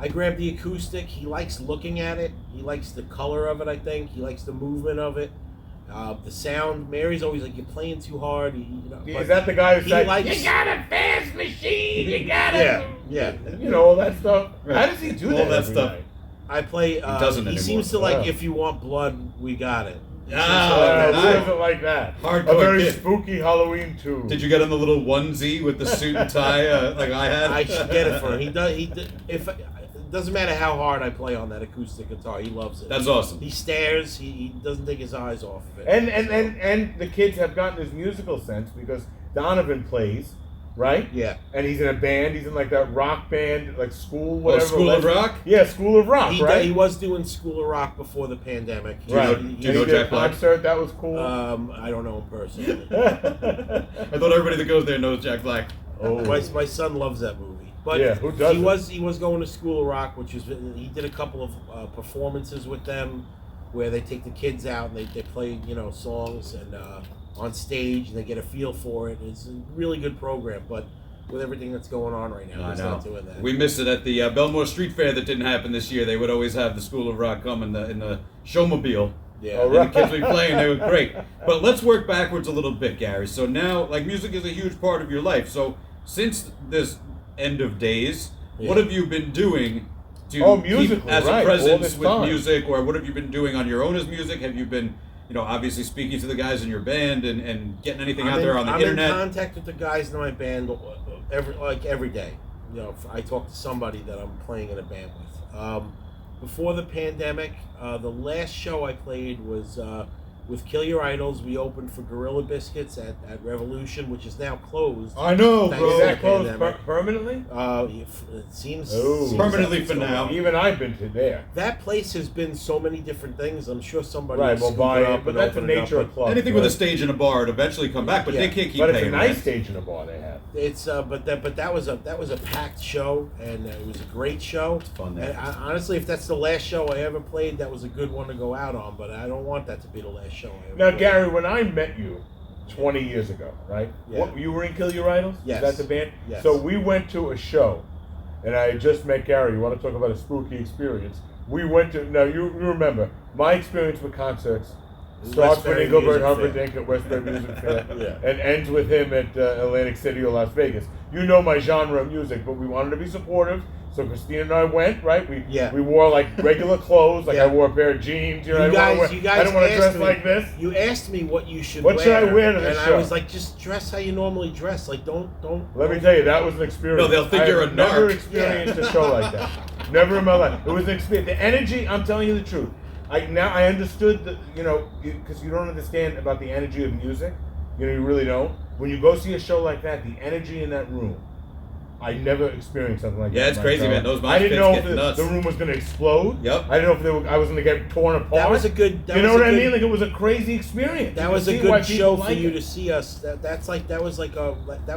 D: I grab the acoustic. He likes looking at it. He likes the color of it. I think he likes the movement of it. The sound. Mary's always like, "You're playing too hard." But
C: Is that the guy who's
D: he
C: like,
D: likes?
C: you got a fast machine, you got it.
D: Yeah.
C: You know, all that stuff.
B: Right.
C: How does he do
B: All
C: that?
B: that
C: every
B: stuff.
C: night?
D: I play.
B: doesn't
D: he
B: anymore.
D: seems to like,
C: Yeah.
D: "If you want blood, we got it." He seems to
B: Ah,
D: like
C: Who
D: that.
C: doesn't like that?
B: Hardcore
C: A very
B: kid.
C: spooky Halloween too.
B: Did you get him the little onesie with the suit and tie like I had?
D: I should get it for him. It doesn't matter how hard I play on that acoustic guitar. He loves it.
B: That's awesome.
D: He stares. He doesn't take his eyes off of it.
C: And the kids have gotten his musical sense because Donovan plays, right?
D: Yeah.
C: And he's in a band. He's in like that rock band, like school, whatever.
B: School of Rock?
C: Yeah, School of Rock, right?
D: He was doing School of Rock before the pandemic.
C: Right.
B: Do you
C: And
B: know
C: he did
B: Jack
C: a
B: Black?
C: concert. That was cool.
D: I don't know him personally.
B: I thought everybody that goes there knows Jack Black.
C: oh.
D: my son loves that movie. But
C: Yeah, who doesn't?
D: he was going to School of Rock, which is he did a couple of performances with them where they take the kids out and they play songs and on stage and they get a feel for it. It's a really good program, but with everything that's going on right now,
B: I
D: he's
B: know.
D: not doing that.
B: We missed it at the Belmore Street Fair that didn't happen this year. They would always have the School of Rock come in the showmobile.
D: yeah.
C: Oh,
B: And
C: right.
B: the kids would be playing, they were great. But let's work backwards a little bit, Gary. So now, like, music is a huge part of your life. So since this end of days, what
D: Yeah.
B: have you been doing to keep
C: musically,
B: as
C: right,
B: a
C: all
B: presence
C: this
B: with
C: time.
B: music, or what have you been doing on your own as music? Have you been, obviously speaking to the guys in your band and getting anything out there on the
D: I'm
B: internet?
D: in contact with the guys in my band every day. I talk to somebody that I'm playing in a band with. Before the pandemic, the last show I played was with Kill Your Idols, we opened for Gorilla Biscuits at Revolution, which is now closed.
B: I know,
D: Thanks
B: bro.
C: Is
D: to
C: that
D: the
C: closed
D: pandemic.
C: permanently?
D: It seems,
C: Oh.
D: seems
B: Permanently
D: like it's
B: for
D: going
B: now.
D: on.
C: Even I've been to there.
D: That place has been so many different things. I'm sure somebody
C: Right,
D: will
C: will buy
D: it
C: it,
D: up
C: but
D: and
C: that's the
D: open it up,
C: nature of
D: but
C: clubs.
B: Anything with a
C: right?
B: stage and a bar would eventually come back, but
D: Yeah.
B: they can't keep
C: But it's a
B: paying
C: nice
B: rent.
C: stage in a bar they have.
D: It's but that was a packed show, and it was a great show.
B: It's fun
D: And
B: there.
D: honestly, if that's the last show I ever played, that was a good one to go out on. But I don't want that to be the last show I ever
C: Now,
D: played.
C: Gary, when I met you 20 years ago, right?
D: Yeah.
C: What, you were in Kill Your Idols?
D: Yes.
C: Is that the band?
D: Yes.
C: So we went to a show, and I had just met Gary. You want to talk about a spooky experience? We went to, now you remember, my experience with concerts starts with
D: Westbury
C: Engelbert
D: Music
C: Humperdinck at Westbury Music Fair
D: Yeah.
C: and ends with him at Atlantic City or Las Vegas. You know my genre of music, but we wanted to be supportive. So Christina and I went, right? We wore like regular clothes, like
D: Yeah.
C: I wore a pair of jeans. You know,
D: You
C: I
D: guys
C: didn't want to dress
D: asked me,
C: like this.
D: You asked me what you should
C: What
D: wear.
C: should I wear to this
D: and
C: show?
D: I was like, just dress how you normally dress. Like, don't.
C: Let me tell you, that was an experience.
B: No, they'll think
C: I
B: you're
C: have
B: a
C: never
B: narc.
C: experienced a show like that. Never in my life. It was an experience. The energy, I'm telling you the truth. I understood that, because you don't understand about the energy of music. You really don't. When you go see a show like that, the energy in that room, I never experienced something like that.
B: Yeah, it's crazy, man. Those
C: I didn't
B: mosh
C: know
B: pits
C: if
B: get nuts.
C: the room was going to explode.
B: Yep.
C: I didn't know if I was going to get torn apart.
D: That was a good.
C: you know what I mean? Like, it was a crazy experience.
D: That
C: You
D: was
C: could
D: a
C: see why
D: good
C: people
D: show for
C: like
D: you
C: it.
D: to see us. That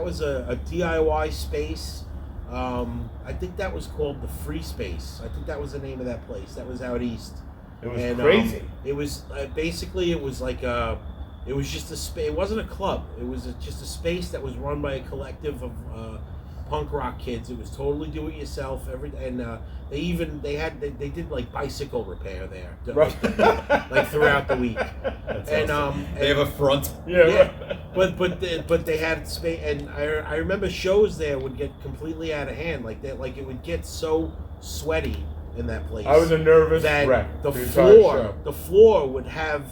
D: was a DIY space. I think that was called the Free Space. I think that was the name of that place. That was out east.
C: It was
D: And,
C: crazy.
D: It was basically it was like it was just a space. It wasn't a club. It was just a space that was run by a collective of punk rock kids. It was totally do it yourself. They did like bicycle repair there, like throughout the week. And
B: They have a front.
C: Yeah.
D: but they had space, and I remember shows there would get completely out of hand, like that, like it would get so sweaty in that place.
C: I was a nervous
D: that
C: wreck.
D: the
C: entire
D: floor would have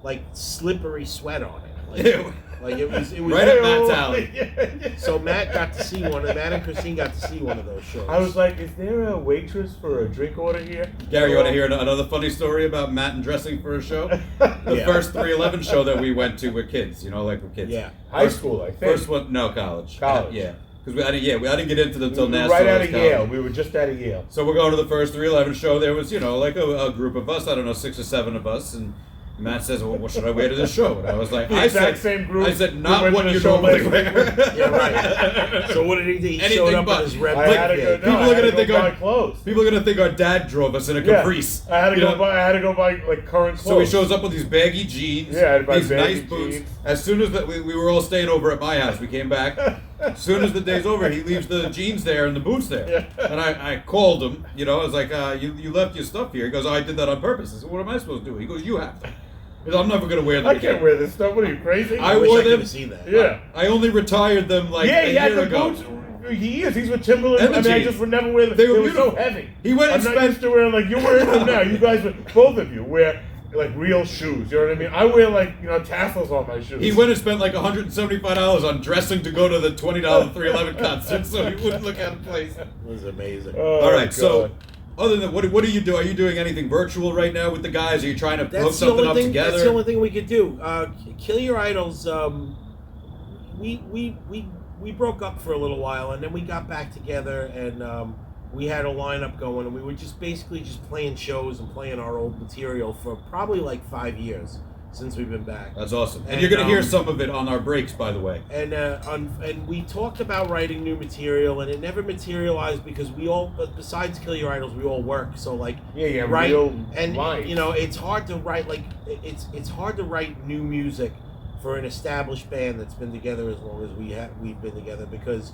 D: like slippery sweat on it.
B: Ew.
D: Like it was
B: Right at Matt's alley.
D: So Matt and Christine got to see one of those shows.
C: I was like, is there a waitress for a drink order here?
B: Gary, you want to hear another funny story about Matt and dressing for a show? The
D: Yeah.
B: first 311 show that we went to with kids, like with kids.
D: Yeah.
C: High school, I think.
B: First one, no, college.
C: College.
B: Yeah. Because I didn't get into them until
C: We were
B: Nassau.
C: right out
B: was
C: of
B: college.
C: Yale. We were just out of Yale.
B: So we're going to the first 311 show. There was, like a group of us, I don't know, 6 or 7 of us, and Matt says, well, what should I wear to this show? And I was like,
C: The exact same group.
B: I said,
C: we
B: not
C: went
B: what
C: to the
B: you
C: show
B: normally
C: last
B: wear.
C: week.
D: Yeah, right. So what did he do? He
B: Anything
D: showed up
B: but.
D: in his red
C: I had to go.
D: kid.
C: No,
B: People
C: I
B: are
C: had
B: gonna
C: to
B: think
C: go buy
B: our-
C: clothes.
B: People are going to think our dad drove us in a
C: Yeah.
B: Caprice.
C: I had to
B: You
C: go
B: know?
C: buy. I had to go buy like current clothes.
B: So he shows up with these baggy jeans,
C: Yeah, I had to buy
B: these
C: baggy
B: nice boots.
C: jeans.
B: As soon as we were all staying over at my house, we came back. As soon as the day's over, he leaves the jeans there and the boots there.
C: Yeah.
B: And I called him, I was like, you left your stuff here. He goes, oh, I did that on purpose. I said, what am I supposed to do? He goes, you have to. He goes, I'm never going to wear them
C: I
B: again.
C: can't wear this stuff. What are you crazy?
B: I
D: wish
B: wore
D: I could
B: them.
D: have seen that.
C: Yeah.
B: I only retired them like
C: Yeah,
B: a
C: he had
B: year
C: the
B: ago.
C: boots. He is. He's with Timberland.
B: And the
C: I mean, I
B: jeans.
C: just would never wear them.
B: They
C: They
B: were
C: were so
B: beautiful.
C: heavy.
B: He went and
C: I'm not
B: spent-
C: used to wearing like you're wearing them now. You guys, both of you, wear like real shoes. You know what I mean? I wear like tassels on my shoes.
B: He went and spent like $175 on dressing to go to the $20 311 concert so he wouldn't look out of place.
D: It was amazing.
C: Oh,
B: All right,
C: God.
B: so other than what do you do? Are you doing anything virtual right now with the guys? Are you trying to hook
D: That's the
B: something
D: only
B: up
D: thing.
B: together?
D: That's the only thing we could do. Kill Your Idols. We broke up for a little while, and then we got back together, and we had a lineup going, and we were just basically just playing shows and playing our old material for probably like 5 years since we've been back.
B: That's awesome. And
D: And,
B: you're going to hear
D: um,
B: some of it on our breaks, by the way.
D: And we talked about writing new material, and it never materialized because we all, besides Kill Your Idols, we all work. So like,
C: Yeah,
D: right,
C: real
D: and
C: life.
D: it's hard to write it's hard to write new music for an established band that's been together as long as we've been together, because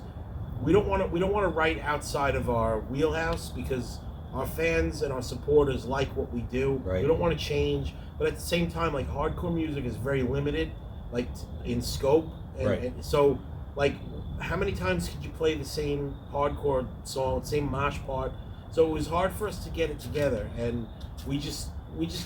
D: we don't want to write outside of our wheelhouse, because our fans and our supporters like what we do.
B: Right.
D: We don't want to change, but at the same time, like, hardcore music is very limited, like in scope, and,
B: Right.
D: and so like, how many times could you play the same hardcore song, same mosh part? So it was hard for us to get it together, and we just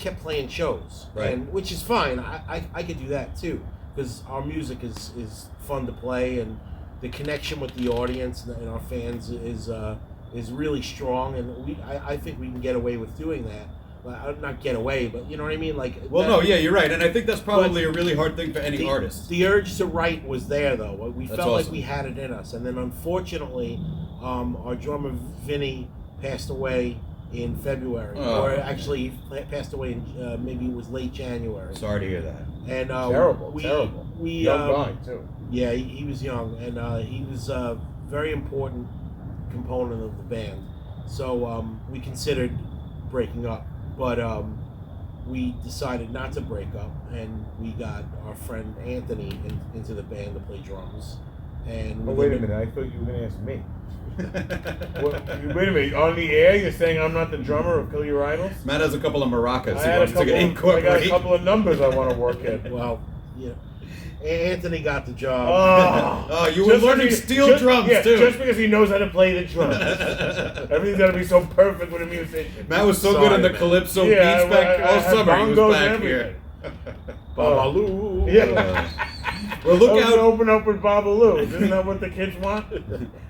D: kept playing shows,
B: Right.
D: and which is fine. I could do that too, because our music is fun to play, and the connection with the audience and our fans is really strong, and I think we can get away with doing that. not get away, but you know what I mean. Like,
B: Well, no, yeah, you're right, and I think that's probably a really hard thing for any artist.
D: The urge to write was there, though. We
B: That's
D: felt
B: awesome.
D: like we had it in us, and then unfortunately, our drummer Vinny passed away in February, or actually he passed away in maybe it was late January.
B: Sorry to hear that.
D: And
C: Terrible.
D: We
C: Young guy too.
D: yeah, he was young, and he was a very important component of the band. So we considered breaking up, but we decided not to break up, and we got our friend Anthony into the band to play drums. And
C: Oh, wait a minute. I thought you were going to ask me. Wait a minute. On the air, you're saying I'm not the drummer of Kill Your Idols?
B: Matt has a couple of maracas
C: I
B: he
C: got
B: wants to
C: I
B: incorporate.
C: got a couple of numbers I want to work in.
D: Well, yeah, Anthony got the job.
B: Oh, you were learning steel drums too.
C: Just because he knows how to play the drums. Everything's got to be so perfect with a musician.
B: Matt was so good in the
D: man.
B: calypso beats back all summer. He was
C: bongos
B: back
C: and
B: here.
D: Babaloo.
C: Yeah.
B: Well, look
C: I was
B: out!
C: open up with Babaloo. Isn't that what the kids want?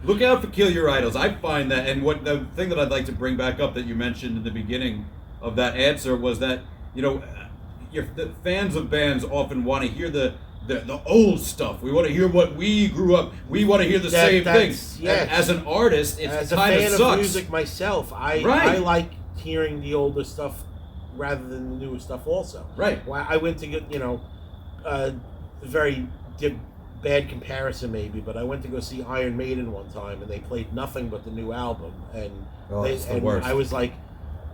B: Look out for Kill Your Idols. I find that, and what the thing that I'd like to bring back up that you mentioned in the beginning of that answer was that the fans of bands often want to hear the old stuff. We want to hear what we grew up. We want to hear the same things.
D: Yeah.
B: And as an artist, it
D: As a
B: kind
D: fan
B: of sucks.
D: of music myself, I like hearing the older stuff rather than the newer stuff. Also,
B: Right.
D: Well, I went to get very bad comparison maybe, but I went to go see Iron Maiden one time, and they played nothing but the new album, and
B: It's the worst.
D: I was like,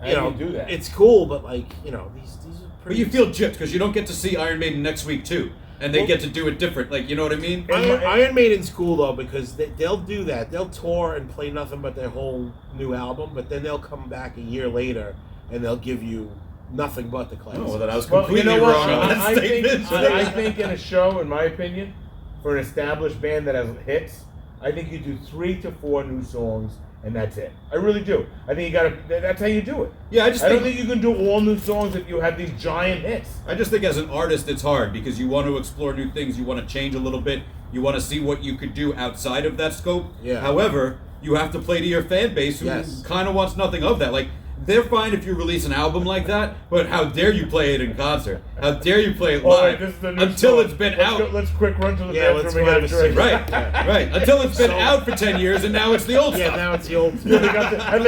C: How do you do that?
D: it's cool, but like these are
B: But
D: pretty.
B: you feel gypped because you don't get to see Iron Maiden next week too, and they get to do it different. Like, you know what I mean?
D: Iron Maiden's cool though, because they'll do that. They'll tour and play nothing but their whole new album, but then they'll come back a year later and they'll give you nothing but the classics.
B: Oh, well, then I was
C: Well,
B: completely
C: you know what?
B: wrong on that
C: I
B: statement.
C: think in a show, in my opinion, for an established band that has hits, I think you do 3 to 4 new songs, and that's it. I really do. I think you gotta. That's how you do it.
B: Yeah, I
C: don't think you can do all new songs if you have these giant hits.
B: I just think as an artist it's hard because you want to explore new things, you want to change a little bit, you want to see what you could do outside of that scope.
D: Yeah.
B: However, you have to play to your fan base who kind of wants nothing of that. Like, they're fine if you release an album like that, but how dare you play it in concert? How dare you play it
C: Oh,
B: live
C: wait, this is the new
B: until
C: song.
B: it's been
C: Let's
B: out?
C: go- let's quick run to the
D: Yeah, let's
C: bathroom and
D: go
C: get a
D: have a
C: drink.
B: Right, right. Until it's been out for 10 years and now it's the old
D: Yeah,
B: stuff.
D: now it's the old.
C: Yeah, they got and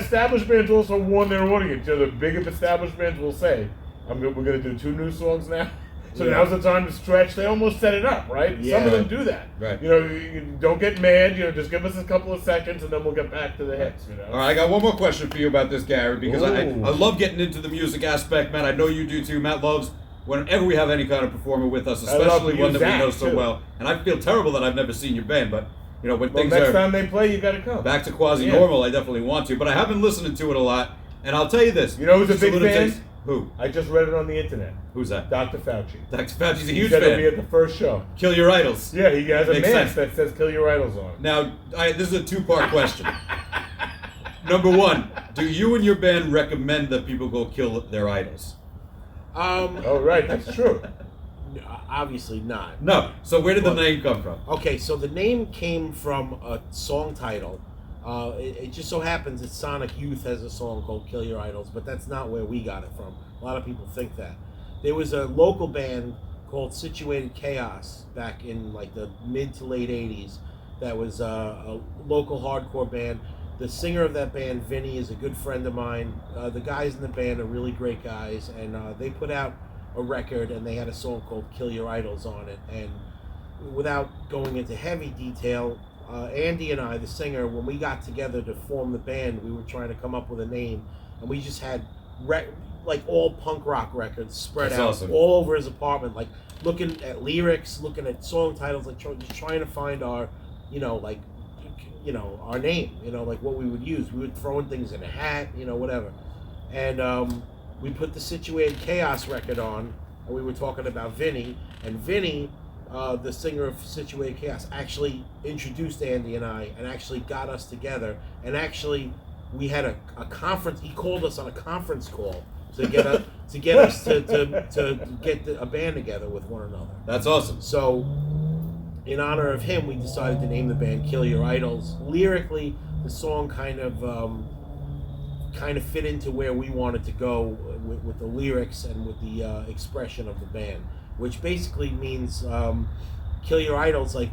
C: established bands also warn their audience. The big established bands will say, we're going to do 2 new songs now. So now's the time to stretch. They almost set it up, right?
D: Yeah.
C: Some of them do that.
B: Right.
C: You don't get mad. Just give us a couple of seconds, and then we'll get back to the hits.
B: All right, I got one more question for you about this, Gary, because I
C: Ooh.
B: love getting into the music aspect, Matt. I know you do too. Matt loves whenever we have any kind of performer with us,
C: I love
B: especially one that we
C: Zach,
B: know so
C: too.
B: well. And I feel terrible that I've never seen your band, but when
C: Well,
B: things
C: next
B: are
C: time they play, you got to come.
B: back to quasi-normal, I definitely want to. But I have been listening to it a lot, and I'll tell you this.
C: You know who's a
B: just
C: big
B: little
C: fan?
B: taste- Who?
C: I just read it on the internet.
B: Who's that?
C: Dr. Fauci.
B: Dr. Fauci's a
C: He
B: huge
C: said he'll be
B: fan.
C: at the first show.
B: Kill Your Idols.
C: Yeah, he has a
B: Makes
C: mask
B: sense.
C: that says "Kill Your Idols" on it.
B: Now, this is a 2-part question. Number 1, do you and your band recommend that people go kill their idols?
C: Oh, right, that's true.
D: Obviously not.
B: No. So where did the
D: Well-
B: name come from?
D: Okay, so the name came from a song title. It just so happens that Sonic Youth has a song called Kill Your Idols, but that's not where we got it from. A lot of people think that. There was a local band called Situated Chaos back in like the mid to late 80s that was a local hardcore band. The singer of that band, Vinny, is a good friend of mine. The guys in the band are really great guys, and they put out a record, and they had a song called Kill Your Idols on it. And without going into heavy detail, Andy and I, the singer, when we got together to form the band, we were trying to come up with a name, and we just had like all punk rock records spread
B: That's
D: out
B: awesome.
D: all over his apartment, like looking at lyrics, looking at song titles, like just trying to find our, our name, like what we would use. We would throw in things in a hat, whatever. And we put the Situated Chaos record on, and we were talking about Vinny, and Vinny, the singer of Situated Chaos, actually introduced Andy and I, and actually got us together, and actually we had a conference. He called us on a conference call to get us to get a band together with one another.
B: That's awesome.
D: So, in honor of him, we decided to name the band Kill Your Idols. Lyrically, the song kind of kind of fit into where we wanted to go with the lyrics and with the expression of the band, which basically means kill your idols. Like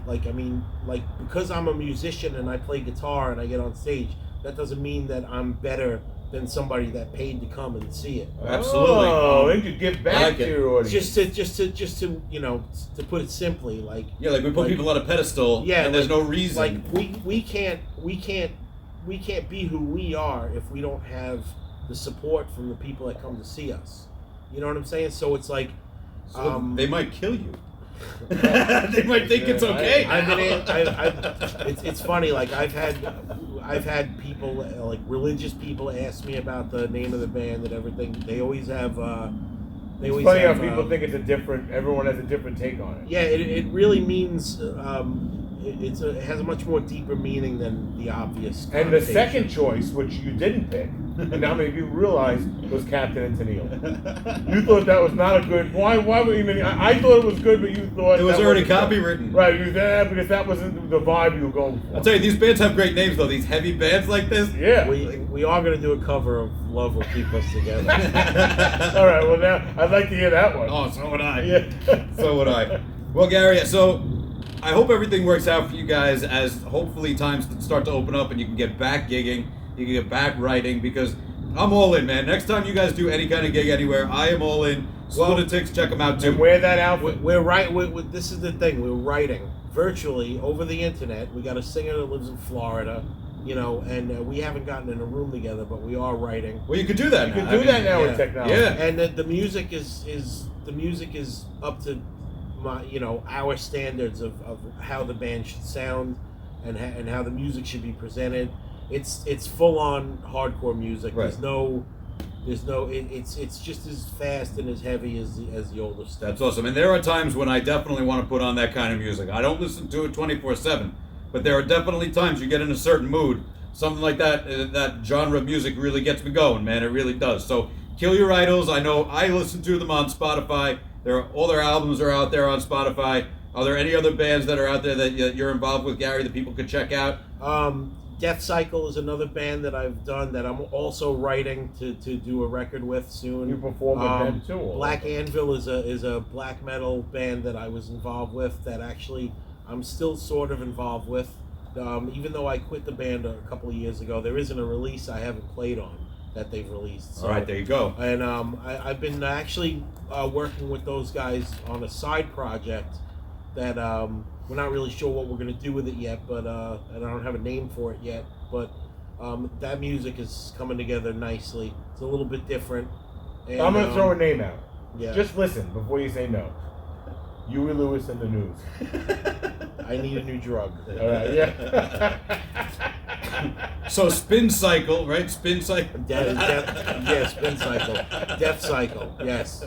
D: because I'm a musician and I play guitar and I get on stage, that doesn't mean that I'm better than somebody that paid to come and see it.
B: Absolutely.
C: Oh, and you give back
B: like
C: to
B: it.
C: your audience.
D: Just to to put it simply, like
B: Yeah, like we put people on a pedestal,
D: yeah,
B: and there's no reason.
D: Like we can't be who we are if we don't have the support from the people that come to see us. You know what I'm saying? So it's like
B: they might kill you. They might think it's okay.
D: It's funny. Like I've had people like religious people ask me about the name of the band and everything. They always have.
C: It's funny how people think it's a different. Everyone has a different take on it.
D: Yeah, it really means. It has a much more deeper meaning than the obvious.
C: And the second choice, which you didn't pick, and now many people realize, was Captain and Tennille. You thought that was not a good. Why would you even? I thought it was good, but you thought
B: it was
C: that
B: already
C: wasn't
B: copywritten.
C: Good. Right? You did because that wasn't the vibe you were going for.
B: I'll tell you, these bands have great names though. These heavy bands like this.
C: Yeah.
D: We are going to do a cover of "Love Will Keep Us Together."
C: All right. Well, now I'd like to hear that one.
B: Oh, so would I.
C: Yeah.
B: So would I. Well, Gary, so I hope everything works out for you guys as hopefully times start to open up and you can get back gigging, you can get back writing, because I'm all in, man. Next time you guys do any kind of gig anywhere, I am all in. Lunatics, check them out too.
C: And wear that outfit.
D: This is the thing. We're writing virtually over the internet. We got a singer that lives in Florida, and we haven't gotten in a room together, but we are writing.
B: Well, you could do that.
C: You can do that now
D: yeah.
C: with technology.
B: Yeah.
D: And the music is up to our standards of how the band should sound and how the music should be presented. It's full on hardcore music.
B: Right.
D: It's just as fast and as heavy as the older stuff.
B: That's awesome. And there are times when I definitely want to put on that kind of music. I don't listen to it 24/7, but there are definitely times you get in a certain mood. Something like that genre of music really gets me going, man. It really does. So Kill Your Idols. I know I listen to them on Spotify. All their albums are out there on Spotify. Are there any other bands that are out there that you're involved with, Gary, that people could check out?
D: Death Cycle is another band that I've done that I'm also writing to do a record with soon.
C: You perform with them too.
D: Black Anvil is a black metal band that I was involved with that actually I'm still sort of involved with. Even though I quit the band a couple of years ago, there isn't a release I haven't played on that they've released. So,
B: all right, there you go. And
D: I've been actually working with those guys on a side project that we're not really sure what we're going to do with it yet, but and I don't have a name for it yet, but that music is coming together nicely. It's a little bit different. And,
C: I'm going to throw a name out.
D: Yeah.
C: Just listen before you say no. Huey Lewis and the News.
D: I need a new drug.
C: All right, yeah.
B: So Spin Cycle, right? Spin Cycle.
D: Yeah, Spin Cycle. Death Cycle, yes.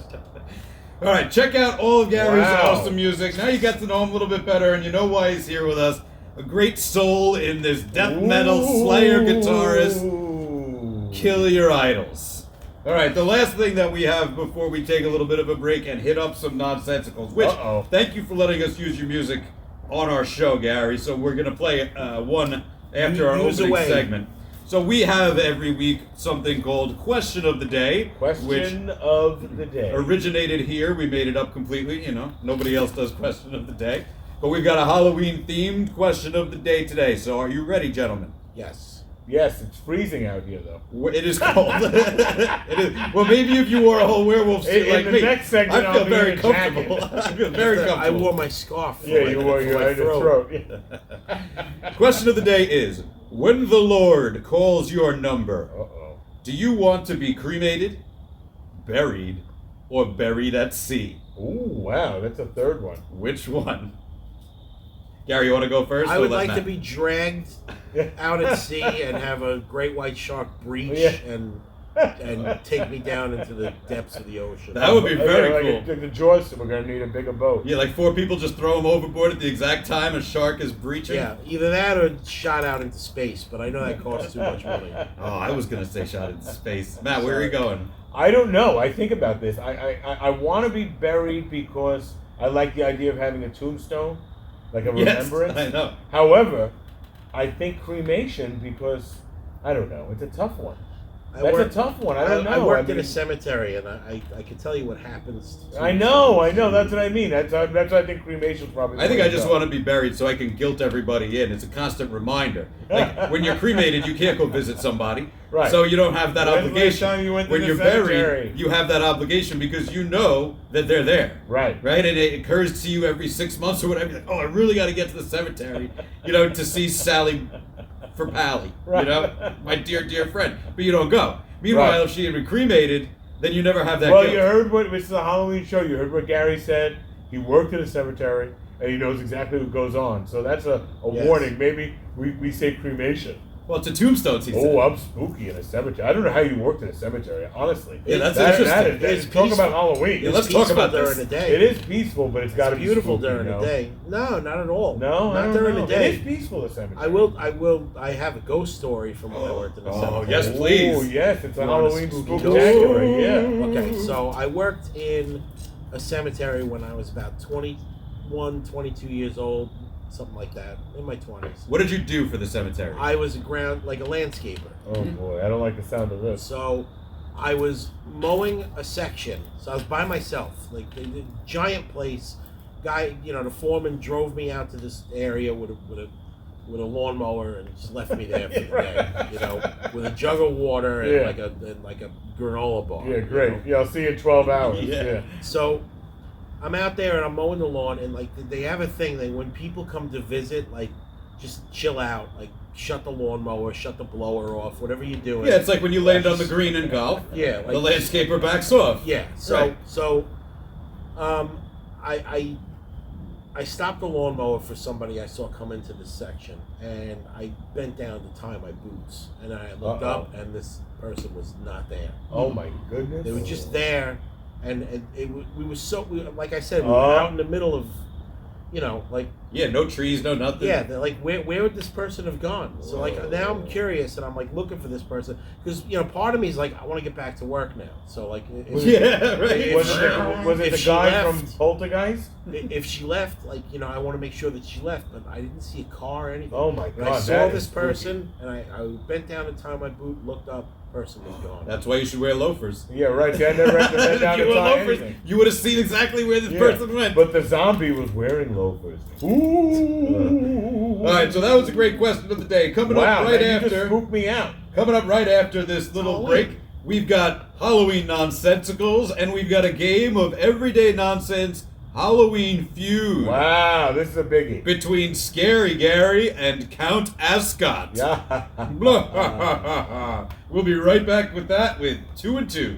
B: All right, check out all of Gary's
C: Wow.
B: awesome music. Now you got to know him a little bit better, and you know why he's here with us. A great soul in this death metal Slayer guitarist. Kill Your Idols. All right, the last thing that we have before we take a little bit of a break and hit up some nonsensicals, which thank you for letting us use your music on our show, Gary. So we're going to play one after our opening segment. So we have every week something called Question of the Day.
C: Question of the Day.
B: Originated here. We made it up completely, Nobody else does Question of the Day. But we've got a Halloween-themed Question of the Day today. So are you ready, gentlemen?
D: Yes.
C: Yes, it's freezing out here, though.
B: It is cold. It is. Well, maybe if you wore a whole werewolf suit like
C: in the
B: me,
C: next segment,
B: I feel
C: I'll be
B: very
C: in a
B: comfortable. I feel very comfortable.
D: I wore my scarf.
C: Yeah, you wore your throat.
B: Question of the day is, when the Lord calls your number, do you want to be cremated, buried, or buried at sea?
C: Ooh, wow, that's a third one.
B: Which one? Gary, you want to go first?
D: I would like to be dragged out at sea and have a great white shark breach and take me down into the depths of the ocean.
B: That would be very cool.
C: The Jaws, we're going to need a bigger boat.
B: Yeah, like 4 people just throw him overboard at the exact time a shark is breaching.
D: Yeah, either that or shot out into space, but I know that costs too much money.
B: Oh, I was going to say shot into space. Matt, where are you going?
C: I don't know. I think about this. I want to be buried because I like the idea of having a tombstone. Like a remembrance.
B: I know.
C: However, I think cremation because, I don't know, it's a tough one. That's a tough one. I don't know.
D: I worked in a cemetery, and I can tell you what happens.
C: I know. That's what I mean. That's why I think cremation's probably.
B: I think I just want to be buried so I can guilt everybody in. It's a constant reminder. Like when you're cremated, you can't go visit somebody,
C: right?
B: So you don't have that obligation.
C: When
B: you're buried, you have that obligation because you know that they're there,
C: right?
B: Right, and it occurs to you every 6 months or whatever. You're like, oh, I really got to get to the cemetery, to see Sally for Pally,
C: right.
B: My dear friend. But you don't go. Meanwhile, if she had been cremated, then you never have that.
C: Well,
B: guilt.
C: you heard what this is a Halloween show. You heard what Gary said. He worked in a cemetery, and he knows exactly what goes on. So that's a warning. Maybe we say cremation.
B: Well, it's a tombstone.
C: Oh, I'm spooky in a cemetery. I don't know how you worked in a cemetery, honestly.
B: Yeah, that's interesting.
C: It's talk about Halloween.
B: Yeah, let's talk about
D: during the day.
C: It is peaceful, but it's got to be
D: beautiful
C: spooky,
D: during the day. No, not at all.
C: No,
D: not during the day.
C: It is peaceful in a cemetery.
D: I have a ghost story from when I worked in a cemetery.
B: Oh, yes, please.
C: Oh, yes, it's a
D: You
C: Halloween
D: want a spooky
C: spooktacular. Yeah.
D: Okay, so I worked in a cemetery when I was about 21, 22 years old. Something like that, in my 20s.
B: What did you do for the cemetery?
D: I was a landscaper.
C: Oh boy, I don't like the sound of this.
D: So, I was mowing a section. So I was by myself, like the giant place. Guy, the foreman drove me out to this area with a lawnmower and just left me there for the day. With a jug of water and like a granola bar.
C: Yeah, great. Yeah, I'll see you in 12 hours.
B: Yeah.
D: So I'm out there and I'm mowing the lawn, and they have a thing that when people come to visit, just chill out, shut the lawnmower, shut the blower off, whatever you're doing.
B: Yeah, it's like when you land on the green in golf.
D: Yeah,
B: the landscaper backs off.
D: Yeah. I stopped the lawnmower for somebody I saw come into this section, and I bent down to tie my boots, and I looked up, and this person was not there.
C: Oh my goodness!
D: They were just there. And like I said, we were out in the middle of,
B: yeah, no trees, no nothing.
D: Yeah, they're like, where would this person have gone? So now I'm curious, and I'm looking for this person because part of me is like, I want to get back to work now. So right.
C: Was it the guy from Poltergeist?
D: If she left, I want to make sure that she left, but I didn't see a car or anything.
C: Oh my God!
D: I saw this person, and I bent down to tie my boot, looked up. Person was gone.
B: That's why you should wear loafers.
C: Yeah, right. I never recommend down to tie anything.
B: You would have seen exactly where this person went.
C: But the zombie was wearing loafers. Ooh!
B: All right, so that was a great question of the day. Coming up right after.
C: You just spooked me out.
B: Coming up right after this little break, we've got Halloween nonsensicals, and we've got a game of everyday nonsense Halloween feud.
C: Wow, this is a biggie.
B: Between Scary Gary and Count Ascot.
C: Yeah.
B: We'll be right back with that with 2 and 2.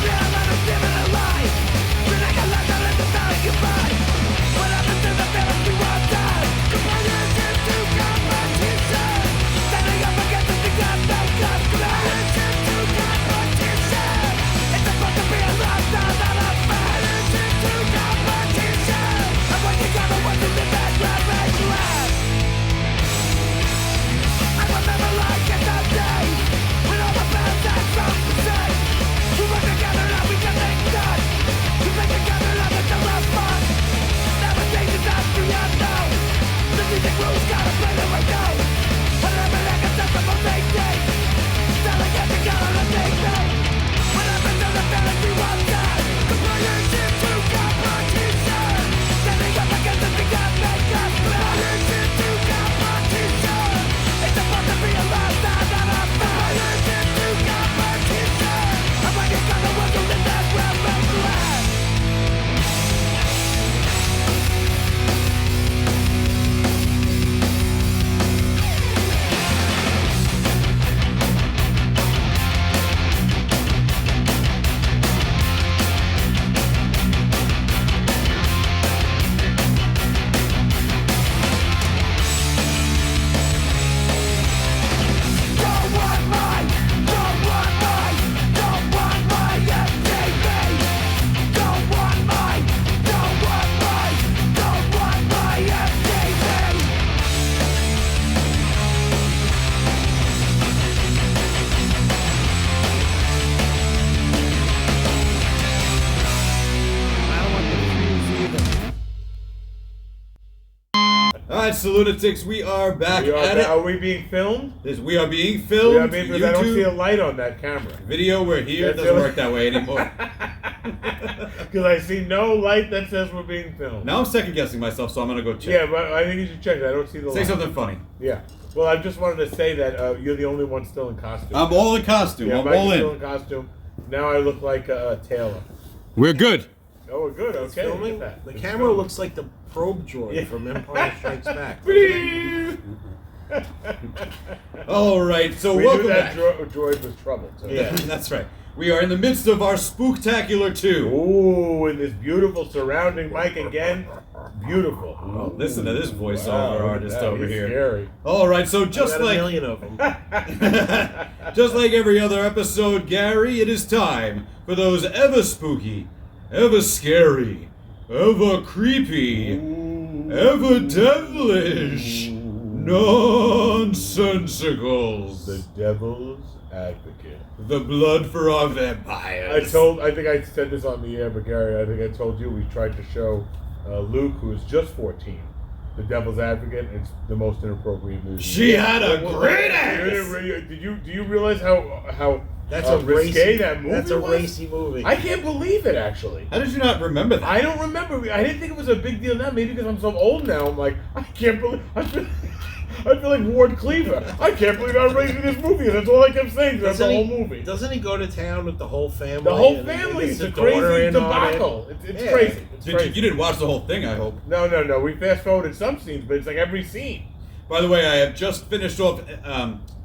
E: Yeah.
B: right, Salunatics, we are back at it.
C: Are we being filmed?
B: We are being filmed.
C: We are being, because I don't see a light on that camera.
B: Video, we're here. It doesn't work that way anymore.
C: Because I see no light that says we're being filmed.
B: Now I'm second guessing myself, so I'm gonna go check.
C: Yeah, but I think you should check it. I don't see the light.
B: Say something funny.
C: Yeah. Well, I just wanted to say that you're the only one still in costume.
B: I'm all in costume.
C: Yeah,
B: I'm
C: Mike
B: all
C: is
B: in.
C: still in costume. Now I look like a tailor.
B: We're good.
C: Oh, we're good.
D: It's
C: Okay.
D: filming.
C: Look at that.
D: The camera looks like the probe droid from Empire Strikes Back.
B: All right, so
C: We
B: welcome
C: knew that
B: back.
C: droid was trouble. So.
B: Yeah, that's right. We are in the midst of our Spooktacular 2.
C: Ooh, in this beautiful surrounding mic again. Beautiful.
B: Oh, listen to this voiceover artist over here.
C: Scary.
B: All right, so just
D: I got
B: like
D: a million of them.
B: just like every other episode, Gary, it is time for those ever spooky, ever scary, ever creepy, ever devilish nonsensicals.
C: The Devil's Advocate.
B: The blood for our vampires.
C: I think I said this on the air, but Gary, I think I told you we tried to show Luke, who is just 14, The Devil's Advocate. It's the most inappropriate movie.
B: She had a great ass.
C: Do you realize how
D: That's a
C: risque
D: racy.
C: that movie
D: That's a
C: was?
D: racy movie.
C: I can't believe it, actually.
B: How did you not remember that?
C: I don't remember. I didn't think it was a big deal now. Maybe because I'm so old now. I'm like, I can't believe. I feel like Ward Cleaver. I can't believe I'm raising this movie. That's all I kept saying. That's the whole movie.
D: Doesn't he go to town with the whole family?
C: The whole
D: and
C: family.
D: gets
C: It's a
D: the daughter
C: crazy
D: in on it?
C: debacle. It's
D: Yeah.
C: crazy. It's crazy.
B: You didn't watch the whole thing, I hope.
C: No. We fast forwarded some scenes, but it's like every scene.
B: By the way, I have just finished off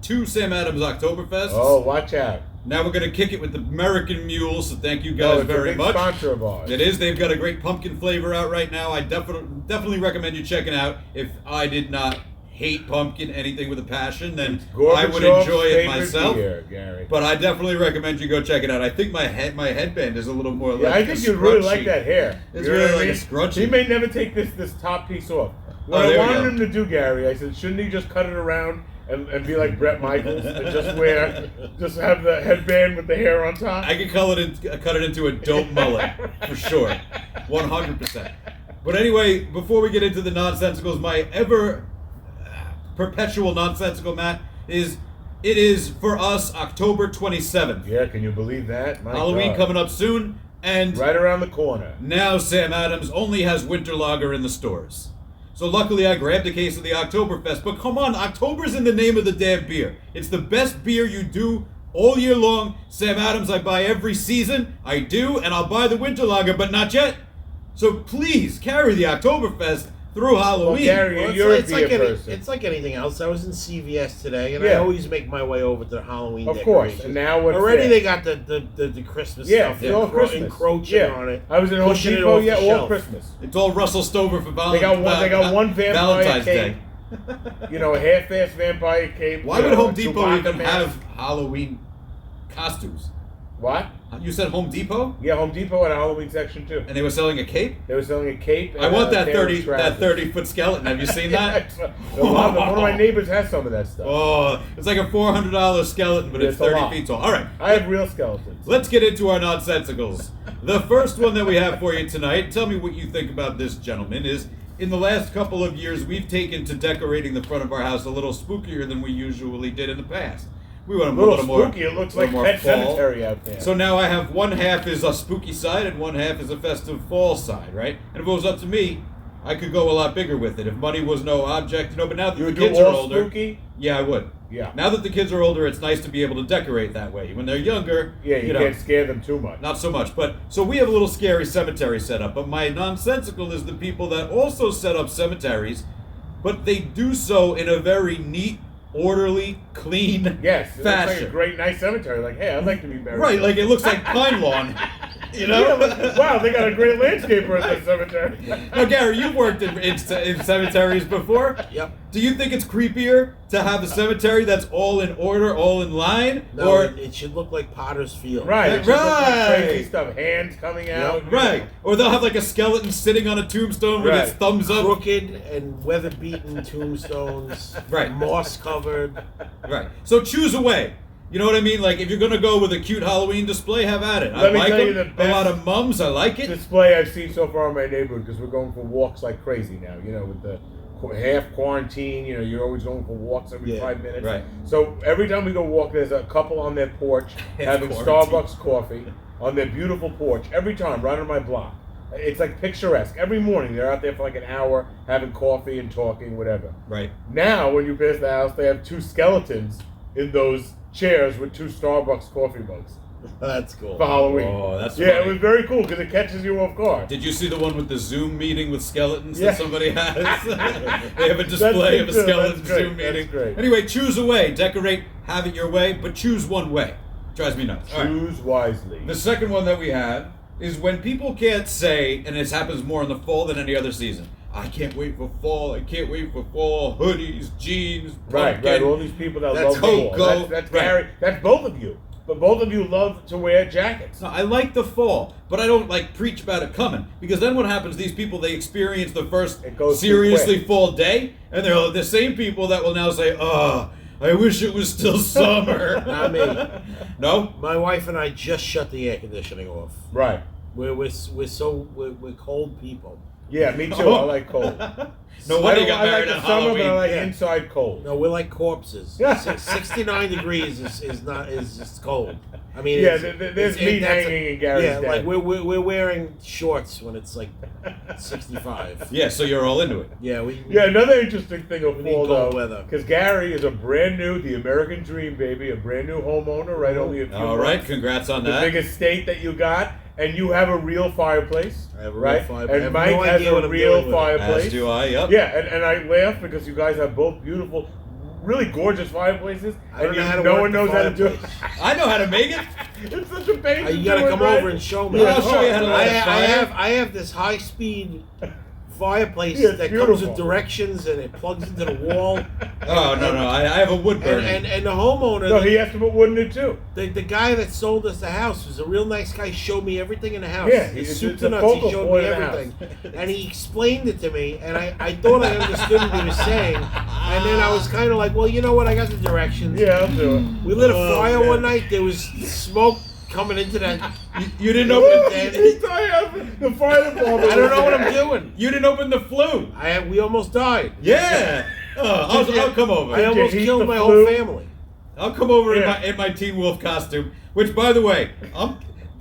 B: 2 Sam Adams Oktoberfests.
C: Oh, watch out.
B: Now we're going to kick it with the American Mule, so thank you
C: Oh,
B: guys
C: it's
B: very
C: a big
B: much.
C: sponsor of ours.
B: It is. They've got a great pumpkin flavor out right now. I definitely recommend you checking out. If I did not hate pumpkin anything with a passion, then I would
C: Gorbachev's
B: enjoy it
C: favorite
B: myself.
C: beer, Gary.
B: But I definitely recommend you go check it out. I think my headband is a little more
C: Yeah,
B: like
C: I think you'd really
B: scrunchy.
C: like that hair.
B: It's
C: You know
B: really
C: what I
B: like a
C: mean?
B: scrunchie.
C: He may never take this top piece off. What
B: Oh,
C: I
B: there we
C: wanted
B: go.
C: him to do, Gary, I said, shouldn't he just cut it around and be like Bret Michaels and just have the headband with the hair on top?
B: I could cut it into a dope mullet for sure, 100%. But anyway, before we get into the nonsensicals, my ever perpetual nonsensical, Matt, it is for us October 27th.
C: Yeah, can you believe that? My
B: Halloween
C: God.
B: coming up soon, and
C: Right around the corner.
B: now Sam Adams only has winter lager in the stores. So luckily I grabbed a case of the Oktoberfest, but come on, October's in the name of the damn beer. It's the best beer you do all year long. Sam Adams I buy every season, I do, and I'll buy the winter lager, but not yet. So please carry the Oktoberfest through Halloween.
C: Well, Gary,
D: Well,
C: you're a
D: it's
C: beer
D: like
C: person.
D: it's like anything else. I was in CVS today, and I
C: Yeah.
D: always make my way over to the Halloween
C: Of course.
D: decorations.
C: And now what's
D: Already
C: there?
D: they got the Christmas
C: Yeah,
D: stuff
C: it's all Christmas.
D: encroaching
C: Yeah.
D: on it.
C: I was in Home
D: pushing it
C: Depot,
D: off the
C: yeah, all
D: shelf.
C: Christmas.
B: It's all Russell Stover for
C: They got one vampire
B: Valentine's
C: cape.
B: Day.
C: You know, a half-assed vampire cape.
B: Why
C: you
B: would
C: know,
B: Home Depot
C: Chewbacca
B: even
C: mask.
B: have Halloween costumes?
C: What?
B: You said Home Depot?
C: Yeah, Home Depot had a Halloween section too.
B: And they were selling a cape?
C: They were selling a cape. And
B: I want that
C: a pair of
B: 30-foot skeleton. Have you seen that?
C: One of my neighbors has some of that stuff.
B: Oh, it's like a $400 skeleton, but it's
C: It's a
B: 30
C: lot.
B: feet tall. All right,
C: I have real skeletons.
B: let's get into our nonsensicals. The first one that we have for you tonight, tell me what you think about this gentleman, is in the last couple of years, we've taken to decorating the front of our house a little spookier than we usually did in the past. We want
C: A little
B: more
C: spooky. It looks
B: a
C: like
B: little more
C: Pet
B: fall.
C: Cemetery out there.
B: So now I have one half is a spooky side and one half is a festive fall side, right? And if it was up to me, I could go a lot bigger with it. If money was no object, but now that
C: you
B: the
C: would
B: kids
C: do
B: are
C: all
B: older,
C: spooky?
B: yeah, I would.
C: Yeah.
B: Now that the kids are older, it's nice to be able to decorate that way. When they're younger,
C: Yeah, you
B: know,
C: can't scare them too much.
B: not so much. But so we have a little scary cemetery set up. But my nonsensical is the people that also set up cemeteries, but they do so in a very neat, orderly, clean
C: Yes, it looks like a
B: fashion.
C: great, nice cemetery. Like, hey, I'd like to be buried.
B: Right, like it looks like pine lawn. You know?
C: Yeah, like, wow, they got a great landscaper at the cemetery.
B: Now, Gary, you've worked in cemeteries before.
D: Yep.
B: Do you think it's creepier to have a cemetery that's all in order, all in line,
D: No,
B: or
D: it should look like Potter's Field.
C: Right, it just looks like
B: Right.
C: crazy stuff. Hands coming out. you
B: right?
C: know.
B: Or they'll have like a skeleton sitting on a tombstone with its
C: Right.
B: thumbs up.
D: Crooked and weather-beaten tombstones.
B: Right.
D: Moss covered.
B: Right. So choose a way. You know what I mean? Like if you're gonna go with a cute Halloween display, have at it. I
C: Let me
B: like
C: tell you
B: them.
C: the
B: A lot
C: best
B: of mums, I like it.
C: Display I've seen so far in my neighborhood because we're going for walks like crazy now. You know, with the half quarantine. You know, you're always going for walks every 5 minutes.
B: right.
C: So every time we go walk, there's a couple on their porch having
B: quarantine.
C: Starbucks coffee on their beautiful porch. Every time, right on my block. It's like picturesque. Every morning they're out there for like an hour having coffee and talking, whatever.
B: Right.
C: Now, when you pass the house, they have 2 skeletons in those chairs with 2 Starbucks coffee mugs
D: That's cool.
C: for Halloween.
B: Oh, that's
C: yeah,
B: funny.
C: it was very cool because it catches you off guard.
B: Did you see the one with the Zoom meeting with skeletons
C: Yeah.
B: that somebody has? They have a display of a
C: good, too.
B: skeleton
C: That's great,
B: Zoom
C: that's
B: meeting.
C: great.
B: Anyway, choose a way. Decorate, have it your way, but choose one way. Drives me nuts. All right.
C: Choose wisely.
B: The second one that we have is when people can't say, and this happens more in the fall than any other season, I can't wait for fall, I can't wait for fall, hoodies, jeans,
C: Right,
B: pumpkin.
C: all these people that
B: That's
C: love fall.
B: cocoa.
C: That's
B: Right.
C: Gary. That's both of you. But both of you love to wear jackets.
B: No, I like the fall, but I don't like preach about it coming, because then what happens? These people, they experience the first
C: It goes too
B: seriously
C: quick.
B: fall day, and they're the same people that will now say, "Oh, I wish it was still summer."
D: Not me.
B: No.
D: My wife and I just shut the air conditioning off.
C: Right.
D: We're cold people.
C: Yeah, me too. I like cold.
B: No
C: I
B: wonder you
C: don't-
B: got
C: I
B: married
C: like
B: on
C: the summer,
B: Halloween.
C: but I like
D: Yeah.
C: inside cold.
D: No, we're like corpses. 69 degrees is just cold. I mean,
C: Yeah,
D: it's-
C: there's
D: it's-
C: meat
D: that's
C: hanging in Gary's
D: Yeah,
C: den.
D: like we're wearing shorts when it's like 65.
B: Yeah, so you're all into it.
D: Yeah, we
C: Yeah, another interesting thing of
D: We need
C: fall
D: cold
C: though,
D: weather.
C: because Gary is a brand new, the American dream baby, a brand new homeowner, right? Only a few
B: All right,
C: months.
B: congrats on
C: The
B: that.
C: biggest state that you got, and you have a real fireplace.
D: I have a real
C: right?
D: fireplace. I
C: And
D: have
C: Mike
D: no
C: has
D: idea what
C: a
D: I'm
C: real
D: doing with it.
C: fireplace.
B: As do I. Yep.
C: Yeah, and I laugh because you guys have both beautiful, really gorgeous fireplaces,
D: I don't
C: and
D: know how to
C: no
D: work
C: one
D: the
C: knows how to do it.
D: fireplace.
B: I know how to make it.
C: It's such a pain to
D: You
C: do
D: gotta
C: it,
D: come
C: right?
D: over and show me.
B: Yeah, I'll show you how to light a fire.
D: I have this high speed fireplace
C: Yeah, it's
D: that comes
C: beautiful.
D: with directions and it plugs into the wall.
B: Oh no, I have a wood burning.
D: And the homeowner,
C: No, he has to put wood in it too.
D: the guy that sold us the house was a real nice guy. Showed me everything in the house.
C: Yeah,
D: His
C: it's
D: soup
C: a
D: to nuts.
C: focal
D: He showed
C: point
D: me
C: of the
D: everything,
C: house.
D: and he explained it to me. And I thought I understood what he was saying. And then I was kind of like, well, you know what? I got the directions.
C: Yeah, I'll do it.
D: We lit a
C: Oh,
D: fire
C: man.
D: one night. There was smoke coming into that.
B: You didn't open.
C: The fire department.
D: I don't know what I'm doing.
B: You didn't open the flue.
D: We almost died.
B: Yeah. I'll come over.
D: I almost
C: heat
D: killed
C: the
D: my
C: flu?
D: whole family.
B: I'll come over
C: Yeah.
B: in my Teen Wolf costume. Which, by the way,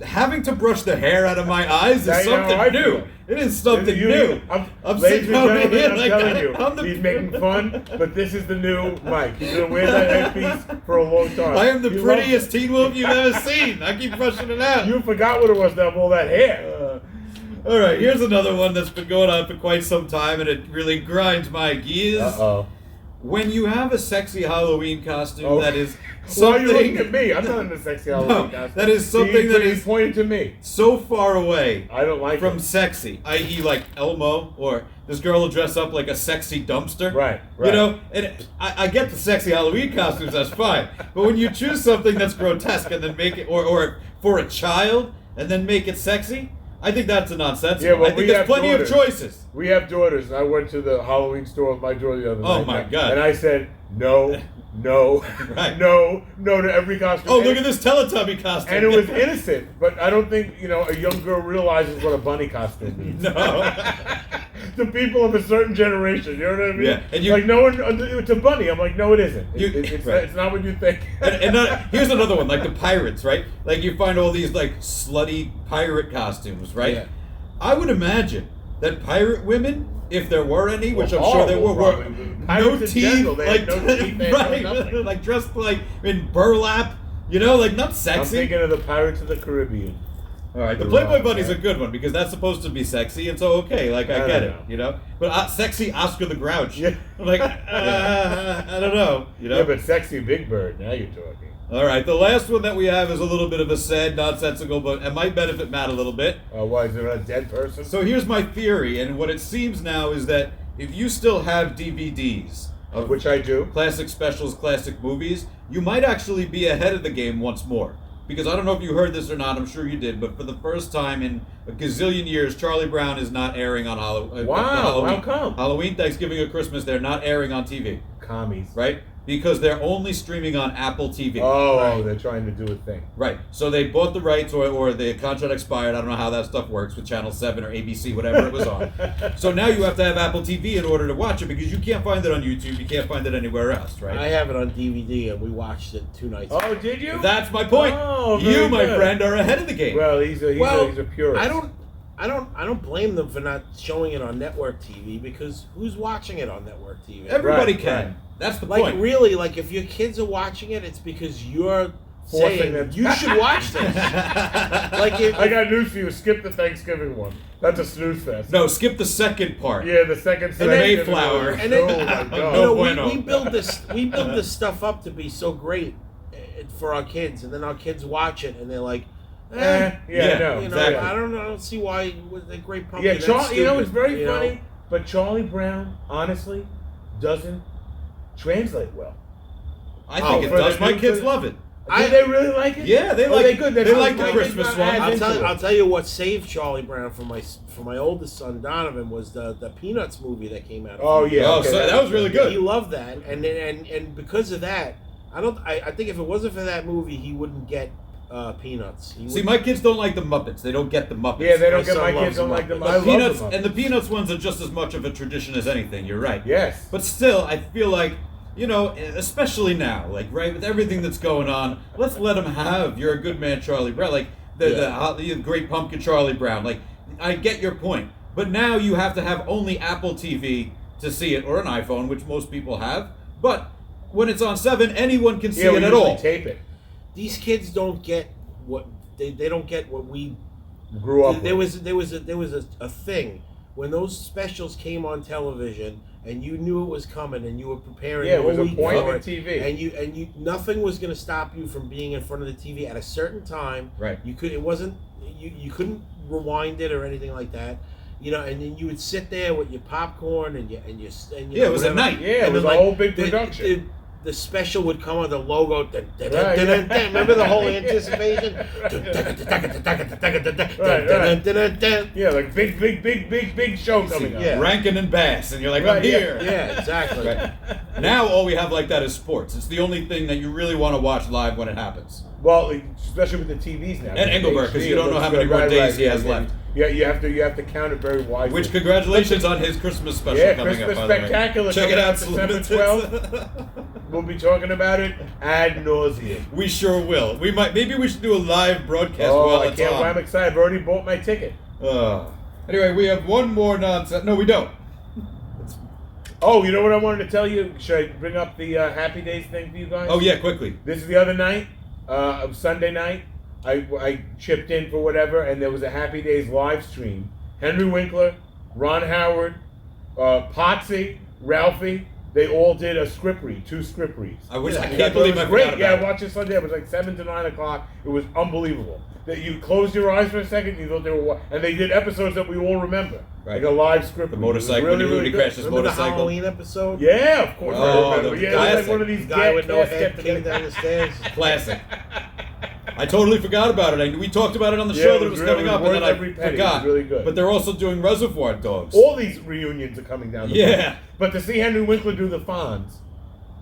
B: having to brush the hair out of my eyes is
C: I know how
B: something
C: I
B: new.
C: feel.
B: It is something new. I'm
C: ladies
B: sitting
C: and
B: over
C: gentlemen,
B: here
C: I'm
B: like
C: telling
B: that.
C: you,
B: I'm the-
C: he's making fun, but this is the new Mike. He's gonna wear that headpiece for a long time.
B: I am the
C: You
B: prettiest Teen Wolf you've ever seen. I keep brushing it out.
C: You forgot what it was to have all that hair.
B: All right, here's another one that's been going on for quite some time, and it really grinds my gears.
C: Uh-oh.
B: When you have a sexy Halloween costume
C: Oh.
B: that is
C: Why are you looking
B: something
C: at me? I'm not in the sexy
B: No,
C: Halloween costume.
B: that is something that
C: he's
B: is-
C: pointed to me.
B: so far away
C: I don't like
B: from
C: it.
B: sexy, i.e., like Elmo, or this girl will dress up like a sexy dumpster.
C: Right,
B: You
C: right.
B: know, and I get the sexy Halloween costumes, that's fine. But when you choose something that's grotesque and then make it, or for a child and then make it sexy, I think that's a nonsensical.
C: Yeah, well,
B: I think
C: we
B: there's
C: have
B: plenty
C: daughters.
B: of choices.
C: We have daughters, and I went to the Halloween store with my daughter the other
B: Oh,
C: night.
B: my God.
C: And I said, no, no,
B: Right.
C: no to every costume.
B: Oh,
C: And
B: look at this Teletubby costume.
C: And it was innocent, but I don't think, a young girl realizes what a bunny costume means.
B: No.
C: The people of a certain generation, you know what I mean?
B: Yeah, and you-
C: like, no one, it's a bunny. I'm like, no, it isn't. It's,
B: right.
C: it's not what you think.
B: Here's another one, like the pirates, right? Like you find all these like slutty pirate costumes, right?
C: Yeah.
B: I would imagine that pirate women, if there were any, which I'm
C: Well,
B: sure there were,
C: horrible, probably.
B: no
C: Pirates in
B: teeth,
C: general, they
B: like
C: had no teeth, they had
B: right,
C: no nothing.
B: like dressed like in burlap, like not
C: I'm
B: sexy.
C: thinking of the Pirates of the Caribbean.
B: All right, the
C: The
B: Playboy
C: Rock,
B: Bunny's
C: right?
B: a good one because that's supposed to be sexy, and so okay, like I
C: I
B: get
C: don't
B: it, But sexy Oscar the Grouch,
C: Yeah.
B: I'm like I don't know,
C: Yeah, but sexy Big Bird, now you're talking.
B: All right, the last one that we have is a little bit of a sad, nonsensical, but it might benefit Matt a little bit.
C: Why, is it a dead person?
B: So here's my theory, and what it seems now is that if you still have DVDs of
C: Which I do.
B: classic specials, classic movies, you might actually be ahead of the game once more. Because I don't know if you heard this or not, I'm sure you did, but for the first time in a gazillion years, Charlie Brown is not airing on
C: Wow,
B: Halloween.
C: how come?
B: Halloween, Thanksgiving, or Christmas, they're not airing on TV.
C: Commies.
B: Right? because they're only streaming on Apple TV.
C: Oh,
D: Right.
C: they're trying to do a thing.
B: Right. So they bought the rights, or the contract expired. I don't know how that stuff works with Channel 7 or ABC, whatever it was on. So now you have to have Apple TV in order to watch it, because you can't find it on YouTube. You can't find it anywhere else, right?
D: I have it on DVD, and we watched it 2 nights ago.
C: Oh, did you?
B: That's my point.
C: Oh,
B: you,
C: very
B: my
C: good.
B: friend, are ahead of the game.
C: Well, he's a purist.
D: I don't blame them for not showing it on network TV, because who's watching it on network TV?
B: Everybody
C: Right,
B: can.
C: right.
B: That's the
D: Like,
B: point.
D: really, like, if your kids are watching it, it's because you're
C: Forcing
D: saying
C: them.
D: you should watch this. Like,
C: I got news for you. Skip the Thanksgiving one. That's a snooze fest.
B: No, skip the second part.
C: Yeah, the second
B: The Mayflower.
D: And then,
C: oh my
D: you
C: god.
B: No
D: know,
B: bueno.
D: we build this stuff up to be so great for our kids, and then our kids watch it, and they're like,
C: Yeah,
B: Yeah,
C: no,
D: you know,
B: exactly.
D: I don't see why with the great pumpkin.
C: Yeah,
D: that's
C: Charlie. You know, it's
D: stupid,
C: very
D: you know?
C: funny, but Charlie Brown honestly doesn't translate well.
B: I think it
C: for
B: does.
C: the
B: My
C: new-
B: kids
C: for-
B: love it.
C: Do they really like it?
B: Yeah, they
C: Oh,
B: like
C: they good.
B: they
C: That's
B: like the
C: my
B: Christmas
C: kid's
B: one.
C: not as into it.
D: I'll tell you what saved Charlie Brown for my oldest son Donovan was the Peanuts movie that came out.
C: Oh yeah.
B: Oh,
C: okay,
B: so that was really good.
D: He loved that, and because of that, I think if it wasn't for that movie, he wouldn't get Peanuts. He
B: See,
D: wouldn't-
B: my kids don't like the Muppets. They don't get the Muppets.
C: Yeah, they
D: My
C: don't get
D: son
C: my
D: loves
C: kids don't
D: them
C: like them.
D: up.
C: I
B: The
C: love
B: Peanuts
C: them.
B: and the Peanuts ones are just as much of a tradition as anything. You're right.
C: Yes.
B: But still, I feel like, you know, especially now, like, right, with everything that's going on, let's let them have You're a Good Man, Charlie Brown. Like, the Great Pumpkin, Charlie Brown. Like, I get your point. But now you have to have only Apple TV to see it, or an iPhone, which most people have. But when it's on 7, anyone can see
C: Yeah, we
B: it at
C: usually
B: all.
C: tape it.
D: these kids don't get what they don't get what we
C: Grew up.
D: there
C: with.
D: was a thing when those specials came on television, and you knew it was coming, and you were preparing.
C: Yeah, it was
D: all
C: a
D: week
C: point
D: for
C: on
D: it,
C: TV.
D: and you nothing was going to stop you from being in front of the TV at a certain time.
B: Right.
D: You couldn't rewind it or anything like that. You know, and then you would sit there with your popcorn and you
B: Yeah, it was at
D: whatever.
B: night.
C: Yeah, it
D: And
C: was
D: then,
C: a whole big
D: the-
C: production.
D: The special would come on the logo.
C: Right, yeah.
D: Remember the whole anticipation?
C: Yeah, like big show coming up.
D: Yeah.
B: Rankin and Bass, and you're like, I'm
C: Right, yeah.
B: here.
D: Yeah, exactly.
B: Right. Now all we have like that is sports. It's the only thing that you really want to watch live when it happens.
C: Well, especially with the TVs now.
B: And Engelbert, 'cause you don't know how many more days he has left.
C: Yeah, you have to count it very wisely.
B: Which, congratulations on his Christmas special
C: Yeah,
B: coming
C: Christmas
B: up, by the way.
C: Spectacular
B: Check it
C: coming
B: out,
C: out December 12th. We'll be talking about it ad nauseum.
B: We sure will. Maybe we should do a live broadcast
C: Oh,
B: while
C: I
B: it's
C: can't wait. I'm
B: on.
C: excited. I've already bought my ticket.
B: Anyway, we have one more nonsense. No, we don't.
C: Oh, you know what I wanted to tell you? Should I bring up the Happy Days thing for you guys?
B: Oh yeah, quickly.
C: This is the other night, Sunday night. I chipped in for whatever, and there was a Happy Days live stream. Henry Winkler, Ron Howard, Potsy, Ralphie, they all did a script read, 2 script reads.
B: I wish I
C: It
B: can't believe
C: was
B: I
C: great.
B: forgot
C: Yeah,
B: about
C: I
B: it.
C: watched it Sunday. It was like 7 to 9 o'clock. It was unbelievable. That you closed your eyes for a second, you thought they were, and they did episodes that we all remember,
B: Right.
C: like a live script.
B: The
C: read. It was
B: motorcycle, when he
C: good.
B: crashed his
D: Remember the
B: motorcycle.
D: Halloween episode?
C: Yeah, of course.
B: Oh,
C: I remember.
B: the
C: Yeah, it was like
B: classic.
C: one of these
D: The guy with no
C: gas
D: head
C: get
D: came
C: together.
D: down the stairs.
B: Classic. I totally forgot about it. We talked about it on the
C: Yeah,
B: show
C: it
B: that it
C: was
B: was coming
C: really
B: up, and then
C: worth
B: I
C: every penny. It
B: forgot.
C: was really good.
B: But they're also doing Reservoir Dogs.
C: All these reunions are coming down the
B: Yeah.
C: pipe. But to see Henry Winkler do the Fonz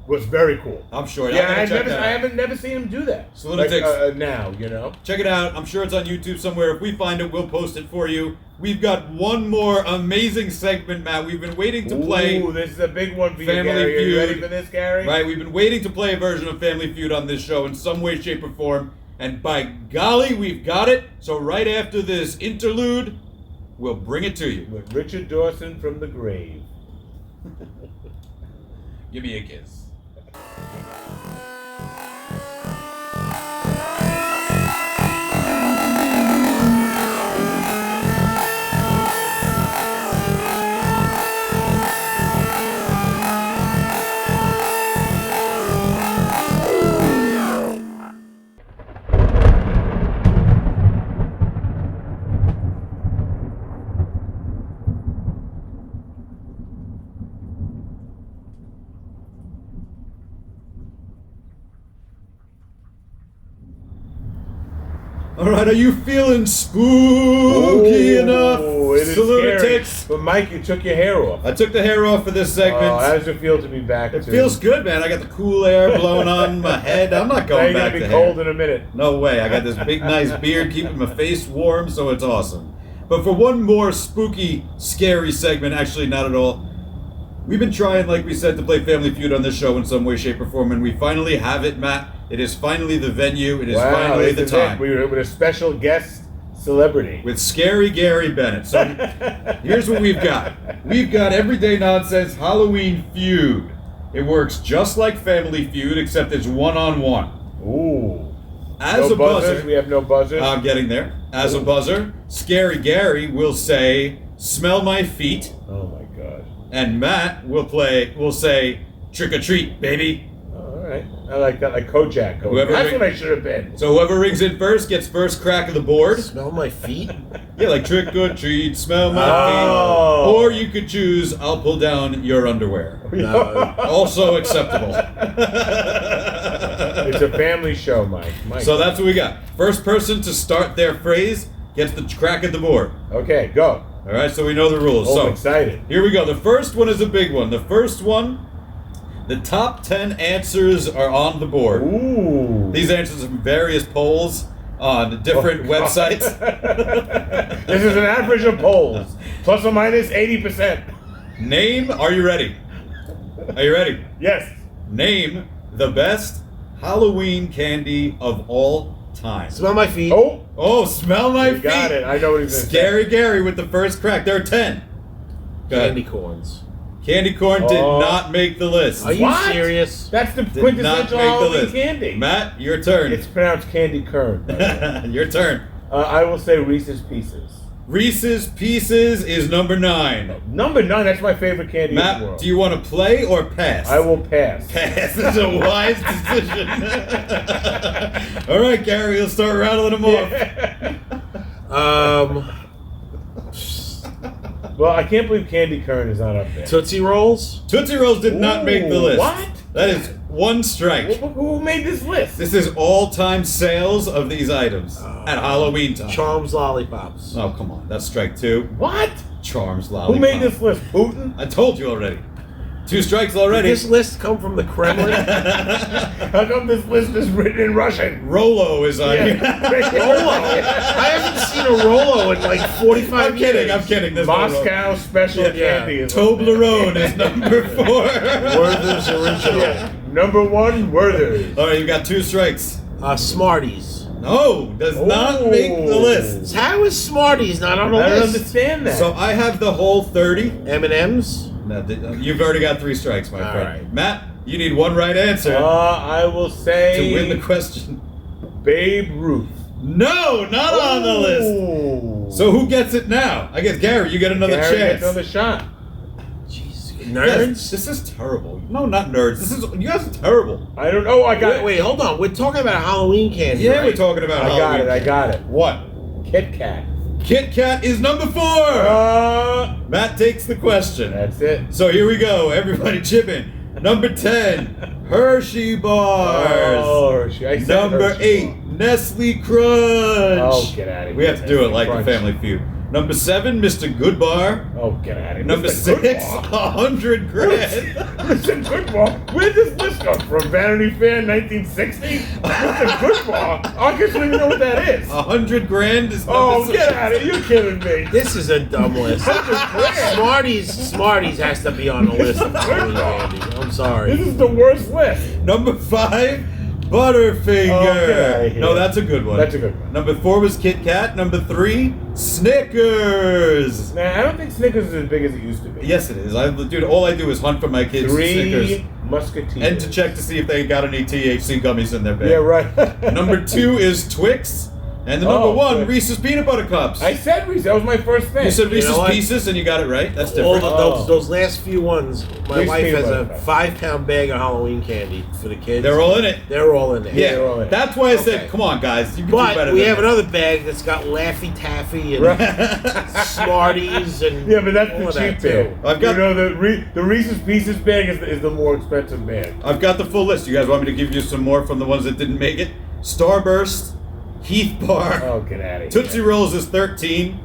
C: was very cool.
B: I'm sure.
C: Yeah,
B: I
C: haven't never seen him do that.
B: So Lunatics.
C: Now, you know.
B: Check it out. I'm sure it's on YouTube somewhere. If we find it, we'll post it for you. We've got one more amazing segment, Matt. We've been waiting to play.
C: Ooh, this is a big one for you,
B: Family
C: Gary. Are you ready
B: Feud.
C: for this, Gary?
B: Right, we've been waiting to play a version of Family Feud on this show in some way, shape, or form. And by golly, we've got it. So right after this interlude, we'll bring it to you.
C: With Richard Dawson from the grave.
B: Give me a kiss. All right, are you feeling spooky enough?
C: It is
B: Lunatics?
C: scary. But Mike, you took your hair off.
B: I took the hair off for this segment.
C: How does it feel to be back?
B: It feels good, man. I got the cool air blowing on my head. I'm not
C: Now
B: going
C: you're
B: back
C: gonna
B: to
C: be
B: hair.
C: cold in a minute.
B: No way. I got this big, nice beard keeping my face warm, so it's awesome. But for one more spooky, scary segment, actually not at all, we've been trying, like we said, to play Family Feud on this show in some way, shape, or form, and we finally have it, Matt. It is finally the venue. It is finally the time.
C: We're with a special guest celebrity.
B: With Scary Gary Bennett. So here's what we've got. We've got Everyday Nonsense Halloween Feud. It works just like Family Feud, except it's one-on-one.
C: Ooh.
B: As
C: no
B: a
C: buzzers.
B: buzzer,
C: We have no buzzers.
B: I'm getting there. As a buzzer, Scary Gary will say, "Smell my feet,"
C: Oh my god.
B: and Matt will say, "Trick or treat, baby."
C: All right. I like that. Like Kojak.
B: Whoever
C: That's
B: ring-
C: what I should have been.
B: So whoever rings in first gets first crack of the board.
D: Smell my feet?
B: Yeah, like trick or treat, smell my
C: Oh.
B: feet. Or you could choose, I'll pull down your underwear.
D: No.
B: Also acceptable.
C: It's a family show, Mike.
B: So that's what we got. First person to start their phrase gets the crack at the board.
C: Okay, go.
B: All right, so we know the rules.
C: Oh,
B: So
C: I'm excited.
B: here we go. The first one is a big one. The first one, the top 10 answers are on the board.
C: Ooh.
B: These answers are from various polls on different
C: Oh, God.
B: websites.
C: This is an average of polls. Plus or minus 80%.
B: Name, are you ready? Are you ready?
C: Yes.
B: Name the best Halloween candy of all time.
D: Smell my feet.
C: Oh,
B: Oh, smell my
C: you
B: feet.
C: got it. I know what he's going to say.
B: Scary Gary with the first crack. There are 10. Go ahead.
D: Candy corns.
B: Candy corn did
C: Oh.
B: not make the list.
D: Are you
C: What?
D: serious?
C: That's the
B: Did not
C: quintessential
B: make the
C: Halloween
B: list.
C: candy.
B: Matt, your turn.
C: It's pronounced candy kern.
B: Your turn.
C: I will say Reese's Pieces.
B: Reese's Pieces is number 9.
C: Number 9, that's my favorite candy in the
B: Matt,
C: world.
B: do you want to play or pass?
C: I will pass.
B: Pass is a wise decision. All right, Gary, let's start rattling them off.
C: Well, I can't believe candy kern is not up there.
D: Tootsie Rolls?
B: Tootsie Rolls did not make the
C: Ooh,
B: list.
C: what?
B: That is one strike.
C: Who made this list?
B: This is all-time sales of these items at Halloween time.
D: Charms Lollipops.
B: Oh, come on. That's strike 2.
C: What?
B: Charms Lollipop.
C: Who made this list? Putin?
B: I told you already. 2 strikes
D: Did
B: already.
D: this list come from the Kremlin?
C: How come this list is written in Russian?
B: Rolo is on here.
D: Rolo? I haven't seen a Rolo in like 45
B: I'm kidding.
D: years.
B: I'm kidding. There's no Rolo.
C: Moscow special
B: Yeah.
C: candy is
B: Toblerone is number 4.
D: Werther's Original.
C: Yeah. Number 1, Werther's.
B: All right, you got 2 strikes.
D: Smarties.
B: No, does not make the list.
D: How is Smarties not on the
C: I don't
D: list?
C: understand that.
B: So I have the whole 30.
D: M&M's?
B: No, you've already got 3 strikes, my
D: All
B: friend.
D: right.
B: Matt, you need one right answer
C: I will say
B: to win the question.
C: Babe Ruth.
B: No, not on the list.
C: Ooh.
B: So who gets it now? I guess Gary, you get another
C: Gary
B: chance.
C: gets another shot.
D: Jeez.
B: Yes,
D: Nerds?
B: this is terrible. No, not nerds. You guys are terrible.
C: I don't know. I got
D: Wait,
C: it.
D: wait, hold on. We're talking about Halloween candy,
B: Yeah,
D: right?
B: we're talking about
C: I got
B: Halloween.
C: it. I got it.
B: What?
C: Kit Kat.
B: Kit Kat is number 4. Matt takes the question.
C: That's it.
B: So here we go. Everybody chip in. Number 10, Hershey bars.
C: Oh, Hershey. I said
B: Number
C: Hershey
B: 8,
C: bar.
B: Nestle Crunch.
C: Oh, get out of here.
B: We have to do it like
C: Crunch.
B: the Family Feud. Number 7, Mr. Goodbar.
C: Oh, get out of here.
B: Number
C: Mr.
B: 6,
C: Goodbar.
B: 100 grand.
C: Mr. Goodbar. Where did this list come from? Vanity Fair 1960? Mr. Goodbar. I guess we don't even know what that is.
B: 100 grand is number
C: Oh,
B: 6.
C: get out of here. You're kidding me.
D: This is a dumb list. Smarties has to be on the list of Halloween candy. I'm sorry.
C: This is the worst list.
B: Number 5, Butterfinger.
C: Oh, get outta here.
B: No, that's a good one.
C: That's a good one.
B: Number 4 was Kit Kat. Number 3, Snickers.
C: Nah, I don't think Snickers is as big as it used to be.
B: Yes, it is. Dude, all I do is hunt for my kids
C: 3
B: Snickers
C: Musketeers.
B: and to check to see if they got any THC gummies in their bag.
C: Yeah, right.
B: Number 2 is Twix. And the number
C: Oh,
B: 1,
C: Twix.
B: Reese's Peanut Butter Cups.
C: I said Reese. That was my first thing.
B: You said Reese's
D: what?
B: Pieces and you got it right. That's
D: All
B: different.
D: of those last few ones, my
C: Reese's
D: wife
C: peanut
D: has a
C: butter.
D: 5-pound bag of Halloween candy for the kids.
B: They're all in it.
D: They're all in there.
B: Yeah,
C: they're all in it.
B: that's why I said,
D: Okay.
B: come on, guys. You can do
D: But
B: better
D: we
B: than
D: have
B: this.
D: another bag that's got Laffy Taffy and Smarties and
C: Yeah, but that's
D: all
C: the
D: of that
C: cheap
D: too.
C: bag.
B: I've got-
C: you know, the Reese's Pieces bag is the more expensive bag.
B: I've got the full list. You guys want me to give you some more from the ones that didn't make it? Starburst, Heath Bar.
C: Oh, get out of here.
B: Tootsie Rolls is 13.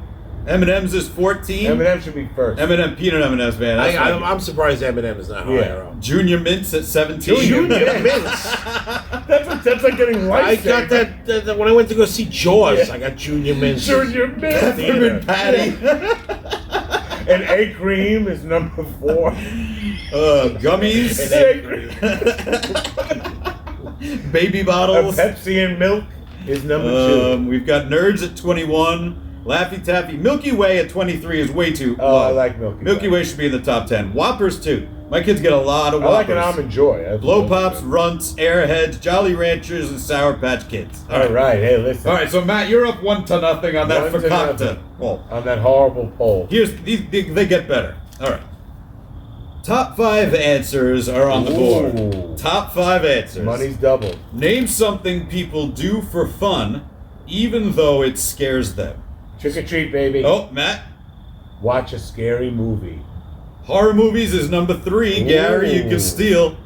B: M&M's is 14.
C: M&M should be first.
B: M&M peanut M&M's, man. That's right.
D: I'm surprised M&M is not higher up.
B: Junior Mints at 17.
D: Junior Mints.
C: That's like getting
D: I
C: life.
D: got that when I went to go see Jaws. I got Junior Mints.
C: Junior Mint.
B: Peppermint Patty.
C: And egg cream is number 4.
B: Gummies.
D: And egg cream.
B: Baby bottles.
C: Pepsi and milk is number 2.
B: We've got Nerds at 21. Laffy Taffy. Milky Way at 23 is way too
C: Oh,
B: low.
C: I like Milky
B: Way should be in the top 10. Whoppers too. My kids get a lot of
C: I like
B: Whoppers.
C: an Almond Joy. That's
B: Blow
C: good.
B: Pops, Runts, Airheads, Jolly Ranchers, and Sour Patch Kids.
C: All right, hey, listen.
B: All right, so Matt, you're up 1-0 on that
C: 1-0.
B: Fakakta poll.
C: On that horrible poll.
B: Here's they get better. All right. Top 5 answers are on the board.
C: Ooh.
B: Top 5 answers.
C: Money's doubled.
B: Name something people do for fun, even though it scares them.
C: Trick or treat, baby.
B: Oh, Matt.
C: Watch a scary movie.
B: Horror movies is number 3.
C: Ooh.
B: Gary, you can steal.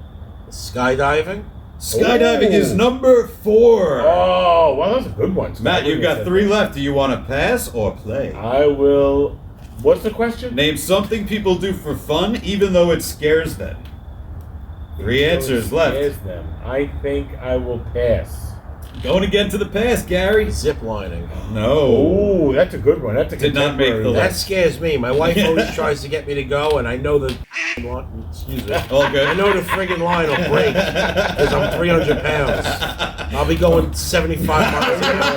D: Skydiving.
B: Skydiving
C: Ooh.
B: is number 4.
C: Oh, well, that's a good one.
B: Matt, you've got 3 left. Do you want to pass or play?
C: I will. What's the question?
B: Name something people do for fun, even though it scares them. 3 answers left.
C: Scares them. I think I will pass.
B: Going again to the pass, Gary.
D: Zip lining.
B: No.
C: Oh, that's a good one. That's a
B: Did not make the
C: contemporary
D: That
B: list.
D: scares me. My wife always tries to get me to go, and I know the excuse me.
B: All good.
D: I know the friggin' line will break because I'm 300 pounds. I'll be going 75 miles an hour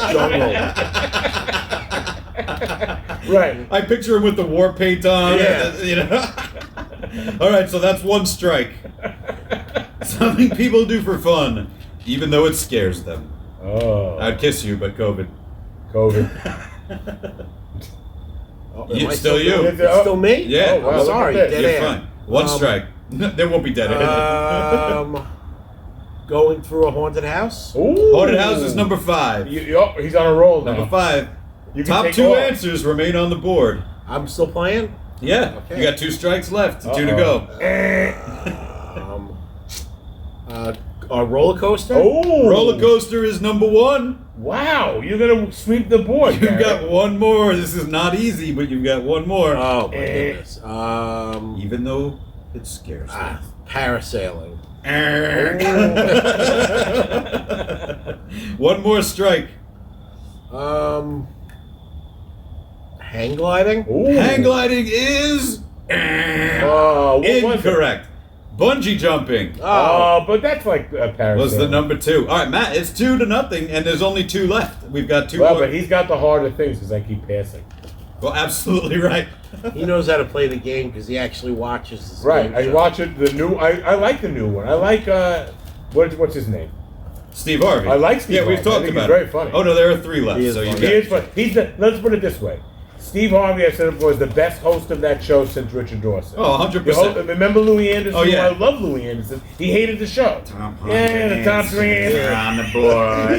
D: to the jungle.
C: Right.
B: I picture him with the war paint on.
C: Yeah.
B: You know. All right, so that's 1 strike. Something people do for fun, even though it scares them.
C: Oh.
B: I'd kiss you, but COVID.
C: COVID.
D: Oh,
B: You-
D: am I
B: still you.
C: It's
D: It's still me?
B: Yeah.
C: Oh, wow,
D: I'm
C: look
D: sorry.
C: at this.
D: Dead
B: You're
D: air.
B: fine. 1 strike. There won't be dead air.
D: Going through a haunted house.
C: Ooh.
B: Haunted House is number 5.
C: He's on a roll now.
B: Number 5.
C: You can
B: Top
C: take
B: 2
C: off.
B: answers remain on the board.
D: I'm still playing.
B: Yeah.
D: Okay.
B: You got 2 strikes left. 2 to
C: Uh-oh.
B: go.
D: A roller coaster.
C: Oh.
B: Roller coaster is number 1.
C: Wow. You're going to sweep the board.
B: You've
C: Gary.
B: got 1 more. This is not easy, but you've got 1 more.
D: Oh my goodness.
B: Even though it scares me.
D: Parasailing.
B: 1 more strike.
D: Hang gliding.
C: Ooh.
B: Hang gliding is
C: Oh, what was it?
B: incorrect. Bungee jumping
C: Oh, but that's like a parasailing.
B: was the number 2. All right, Matt, it's 2-0, and there's only 2 left. We've got 2
C: Well,
B: more.
C: but he's got the harder things because I keep passing.
B: Well, absolutely right.
D: He knows how to play the game because he actually watches this
C: Right.
D: game
C: I
D: show.
C: watch it. The new. I like the new one. I like what's his name?
B: Steve Harvey.
C: I like Steve
B: Yeah, we've
C: Harvey. I
B: talked
C: think
B: about
C: he's
B: it.
C: very funny.
B: Oh no, there are 3 left.
D: He is
B: so you
D: funny.
B: got
C: He is funny. Let's put it this way. Steve Harvey, I said, was the best host of that show since Richard Dawson.
B: Oh, 100%.
C: The host- remember Louis Anderson?
B: Oh, yeah.
C: I love Louis Anderson. He hated the show. Yeah, the top 3
B: You're on the board.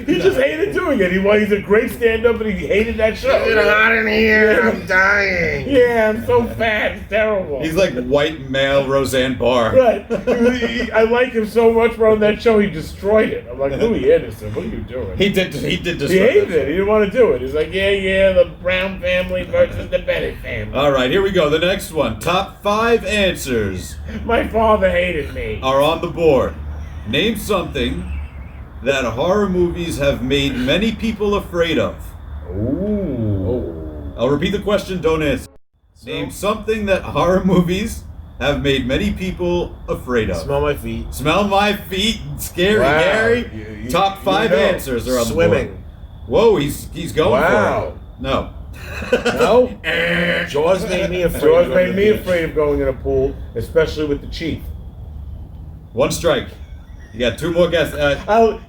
C: He just hated doing it. He's a great stand-up, but he hated that show.
D: It's hot in here. I'm dying.
C: Yeah, I'm so fat. It's terrible.
B: He's like white male Roseanne Barr.
C: Right. I like him so much, bro. On that show, he destroyed it. I'm like, Louis Anderson, what are you doing?
B: He did destroy
C: He
B: that
C: hated
B: show.
C: it. He didn't want to do it. He's like, yeah, the Brown family versus the Bennett family.
B: All right, here we go. The next one. Top 5 answers
C: My father hated me.
B: are on the board. Name something that horror movies have made many people afraid of.
C: Ooh.
B: I'll repeat the question, don't answer. Name something that horror movies have made many people afraid of.
D: Smell my feet.
B: Smell my feet. Scary
C: Wow.
B: Gary.
C: You-
B: Top 5
C: you know.
B: answers are on the
D: Swimming.
B: board. Whoa, he's going for
C: Wow.
B: it. No.
D: No. Jaws made me afraid.
C: George
D: of
C: made
D: the
C: me
D: beach.
C: afraid of going in a pool, especially with the chief.
B: 1 strike. You got 2 more guesses.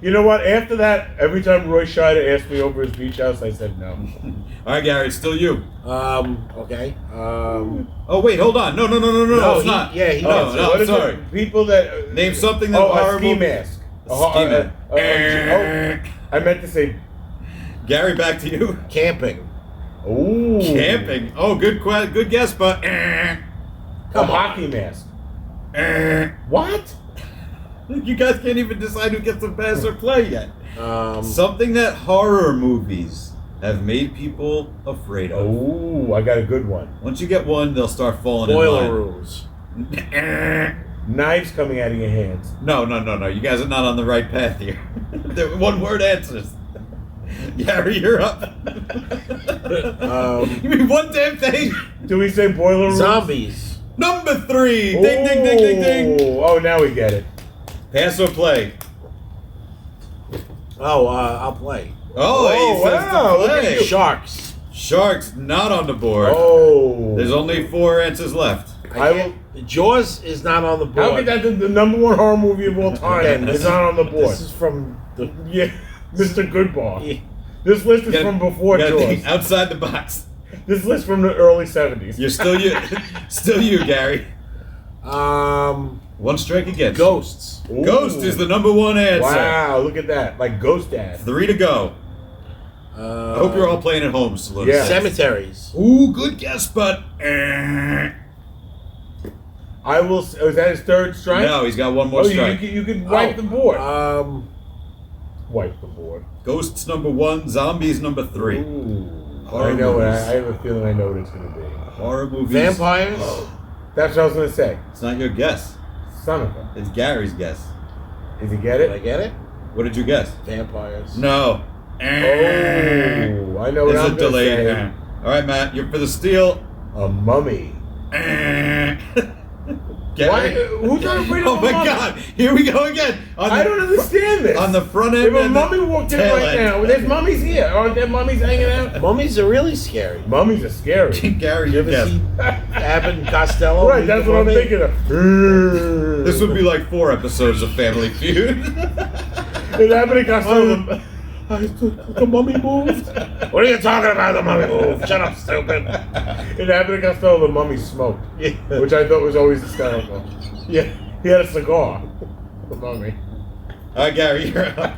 C: You know what? After that, every time Roy Scheider asked me over his beach house, I said no.
B: All right, Gary, it's still you.
D: Okay.
B: Oh wait, hold on. No,
D: No,
B: it's
D: he-
B: not.
D: yeah, he
B: no,
D: knows.
B: no,
C: What
B: I'm
C: is
B: sorry.
C: it? People that
B: Name something that
C: a
B: horror
C: ski
B: movie-
C: mask.
B: Ski mask.
C: I meant to say.
B: Gary, back to you.
D: Camping.
C: Ooh.
B: Camping. Oh, good guess, but
C: A
D: Come on.
C: hockey mask. What?
B: you guys can't even decide who gets to pass or play yet. Something that horror movies have made people afraid of.
C: Oh, I got a good one.
B: Once you get one, they'll start falling
D: Boiler
B: in line.
D: rooms.
C: Knives coming out of your hands.
B: No. You guys are not on the right path here. They're one-word answers. Gary, you're up. You mean one damn thing?
C: Do we say boiler room?
D: Zombies.
B: Number 3. Ding, ding, ding, ding, ding.
C: Oh, now we get it.
B: Pass or play?
D: Oh, I'll play.
B: Oh, he says
C: wow,
B: to
C: look at
B: play.
C: you.
D: Sharks.
B: Sharks not on the board.
C: Oh.
B: There's only 4 answers left.
D: Jaws is not on the board.
C: How could that be the number one horror movie of all time? It's not on the board.
D: This is from the.
C: Yeah, Mr. Goodbar.
D: Yeah.
C: This list is
B: You gotta-
C: from before
B: you gotta
C: Jaws.
B: think outside the box.
C: This list from the early 70s.
B: You're still you. Still you, Gary. One strike against.
D: Ghosts.
C: Ooh.
B: Ghost is the number 1 answer.
C: Wow, look at that. Like Ghost Dad.
B: 3 to go. I hope you're all playing at home, Saloon.
C: Yeah.
D: Cemeteries.
B: Ooh, good guess, but
C: I will. Is that his third strike?
B: no, he's got one more
C: Oh,
B: strike.
C: you could wipe the board. Wipe the board.
B: Ghosts number 1, zombies number 3.
C: Ooh.
B: Horror
C: I know. I
B: movies.
C: have a feeling I know what it's going to be.
B: Horror movies.
D: Vampires.
C: That's what I was going to say.
B: It's not your guess.
C: Son of a.
B: It's Gary's guess.
C: Did he get
D: Did I
C: it?
D: get it?
B: What did you guess?
D: Vampires.
B: No.
C: Oh, I know what
B: There's
C: I'm
B: a
C: going to
B: delay.
C: say.
B: All right, Matt, you're for the steal.
C: A mummy.
B: Gary.
C: Why? Who's not afraid of
B: Oh
C: a
B: my
C: mummy?
B: God! Here we go again.
C: I don't understand this.
B: On the front end.
C: If a
B: and the
C: mummy walked in
B: tail
C: right
B: end.
C: now, there's mummies here. Aren't there mummies hanging out?
D: Mummies are really scary.
C: Mummies are scary.
B: Gary,
D: You
B: you
D: ever
B: guess.
D: see Abbott and Costello?
C: Right,
D: meet
C: that's
D: the
C: what I'm
D: mummy?
C: thinking of.
B: This would be like 4 episodes of Family Feud.
C: It happened in Costello. The mummy moved.
D: What are you talking about? The mummy moved. Shut up, stupid.
C: It happened in Costello. The mummy smoked, which I thought was always hysterical. Yeah, he had a cigar. The mummy.
B: All right, Gary, you're up.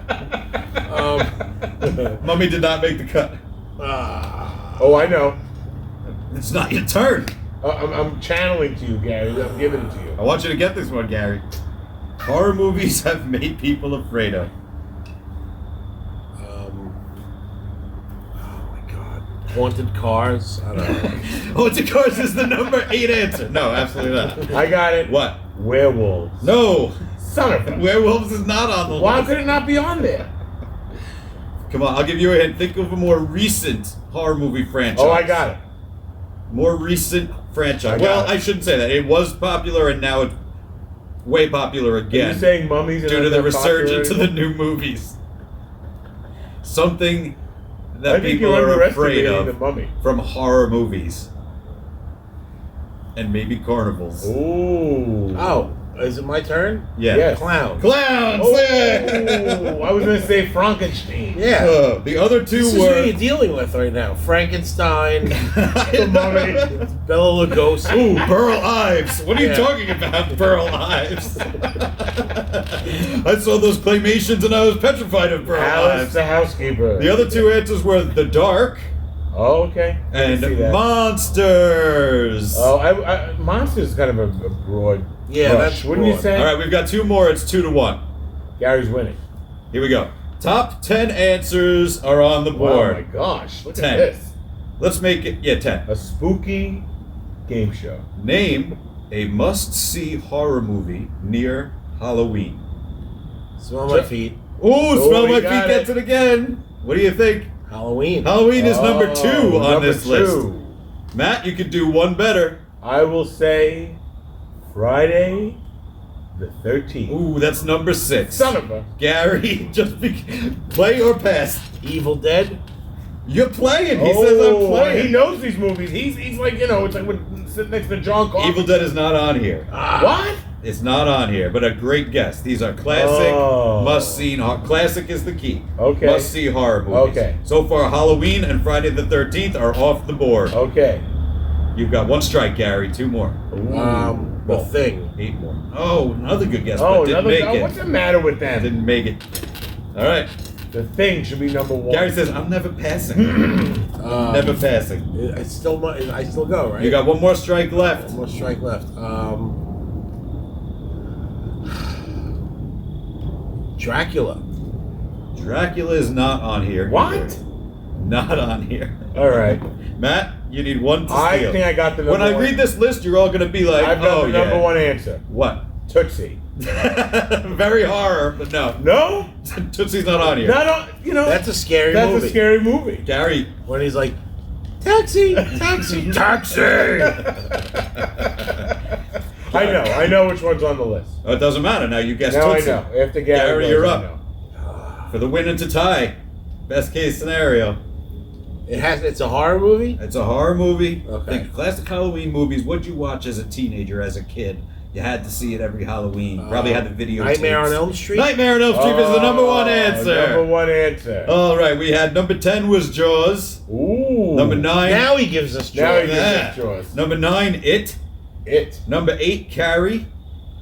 B: Mummy did not make the cut.
C: Oh, I know.
B: It's not your turn.
C: I'm channeling to you, Gary. I'm giving it to you.
B: I want you to get this one, Gary. Horror movies have made people afraid of.
D: Oh my God. Haunted cars. I don't know.
B: Haunted Cars is the number 8 answer. No, absolutely not.
C: I got it.
B: What?
C: Werewolves.
B: No.
C: Son of a.
B: Werewolves is not on the
C: Why
B: list.
C: could it not be on there?
B: Come on, I'll give you a hint. Think of a more recent horror movie franchise.
C: Oh, I got it.
B: More recent franchise.
C: I got
B: Well,
C: it.
B: I shouldn't say that. It was popular and now it's way popular
C: Are
B: again.
C: you saying mummies
B: due to the resurgence of the new movies. Something that
C: I think
B: people
C: you're
B: are afraid
C: underestimating the
B: of
C: mummy.
B: from horror movies. And maybe carnivals.
C: Ooh.
D: Oh, is it my turn?
B: Yeah.
C: Yes.
D: Clown.
B: Clowns!
C: Oh,
B: Yeah.
C: I was going to say Frankenstein.
D: Yeah.
B: The other 2
D: This is
B: were...
D: what you're dealing with right now. Frankenstein,
C: The mummy.
D: Bela Lugosi.
B: Ooh, Pearl Ives. What are you
D: Yeah.
B: talking about, Pearl Ives? I saw those claymations and I was petrified of Pearl
C: Alice
B: Ives.
C: the housekeeper.
B: The other 2 answers were The Dark
C: Oh, okay. I can see
B: and
C: that.
B: Monsters.
C: Oh, Monsters is kind of a broad
D: Yeah,
C: brush,
D: that's
C: wouldn't you
D: broad.
C: say?
B: All right, we've got 2 more. It's 2-1.
C: Gary's winning.
B: Here we go. Top 10 answers are on the
C: Oh
B: board.
C: my gosh, look
B: 10.
C: at this.
B: Let's make it, 10.
C: A spooky game show.
B: Name a must-see horror movie near Halloween.
D: Smell my feet.
B: Ooh,
C: Oh,
B: Smell
C: we
B: My
C: got
B: Feet gets it again. What do you think?
D: Halloween.
B: Halloween is number 2 on
C: number
B: this list.
C: 2.
B: Matt, you could do one better.
C: I will say Friday the 13th.
B: Ooh, that's number 6.
C: Son of a.
B: Gary, play or pass.
D: Evil Dead.
B: You're playing. He says I'm
C: He
B: playing.
C: knows these movies. He's like, it's like sitting next to John Carpenter.
B: Evil Dead is not on here.
C: What?
B: It's not on here, but a great guess. These are classic,
C: Oh.
B: must-see. Classic is the key.
C: Okay.
B: Must-see horror movies.
C: Okay.
B: So far, Halloween and Friday the 13th are off the board.
C: Okay.
B: You've got 1 strike, Gary. 2 more.
D: The Thing.
B: 8 more. Oh, another good guess,
C: Oh,
B: but didn't make it.
C: what's the matter with them?
B: Didn't make it. All right.
C: The Thing should be number 1.
B: Gary says, I'm never passing. Never passing.
D: I still go, right?
B: You got 1 more strike left.
D: One more strike left. Dracula.
B: Dracula is not on here.
C: What?
B: either. Not on here.
C: All right.
B: Matt, you need one to steal.
C: I think I got the number
B: When I
C: one.
B: read this list, you're all going to be like,
C: I've got
B: oh,
C: the number
B: yeah.
C: one answer.
B: What?
C: Tootsie.
B: Very horror, but no.
C: No?
B: Tootsie's not on here.
C: Not on,
D: That's a scary
C: That's
D: movie.
C: a scary movie.
B: Gary.
D: When he's like, taxi, taxi, taxi.
C: I know which one's on the list.
B: Oh, it doesn't matter. Now you guessed
C: Now I
B: Tootsie.
C: know. After Gary,
B: Gary,
C: goes,
B: you're
C: I
B: up.
C: know.
B: For the win and to tie. Best case scenario.
D: It's a horror movie?
B: It's a horror movie.
D: Okay.
B: Think classic Halloween movies. What'd you watch as a teenager, as a kid? You had to see it every Halloween. Probably had the video.
D: Nightmare on Elm Street?
B: Nightmare on Elm Street is the number one
C: Oh,
B: answer.
C: Number one answer.
B: All right, we had number 10 was Jaws.
C: Ooh.
B: Number 9.
D: Now he gives us
C: Now he
D: choice.
C: gives us choice.
B: Number 9, It.
C: It.
B: Number 8, Carrie.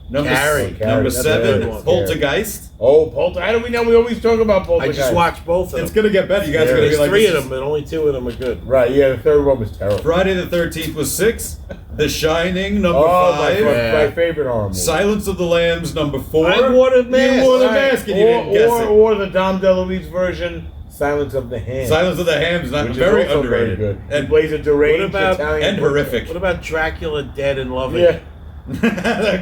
B: Number
D: Carrie.
B: Number
C: That's a
B: 7,
C: good one.
B: Poltergeist.
C: Oh, Poltergeist. How do we know? We always talk about
D: I
C: Poltergeist.
D: just watched both of
B: It's
D: them.
B: gonna get better. You guys are gonna
D: There's
B: be like,
D: three
B: this
D: of them, and only two of them are good.
C: Right, yeah, the third one was terrible.
B: Friday the 13th was 6. The Shining, number
C: Oh,
B: 5.
D: Yeah.
C: my favorite horror movie.
B: Silence of the Lambs, number 4.
D: I wore the mask.
B: You wore the
C: Right.
B: mask and you didn't guess it.
C: Or the Dom DeLuise version, Silence of the Hand.
B: Silence of the Hams, not
C: which
B: very
C: is also
B: underrated.
C: very good. He
B: And
C: plays a deranged
D: What about-
C: Italian
B: and
C: butcher.
B: horrific.
D: What about Dracula Dead and Loving?
C: Yeah,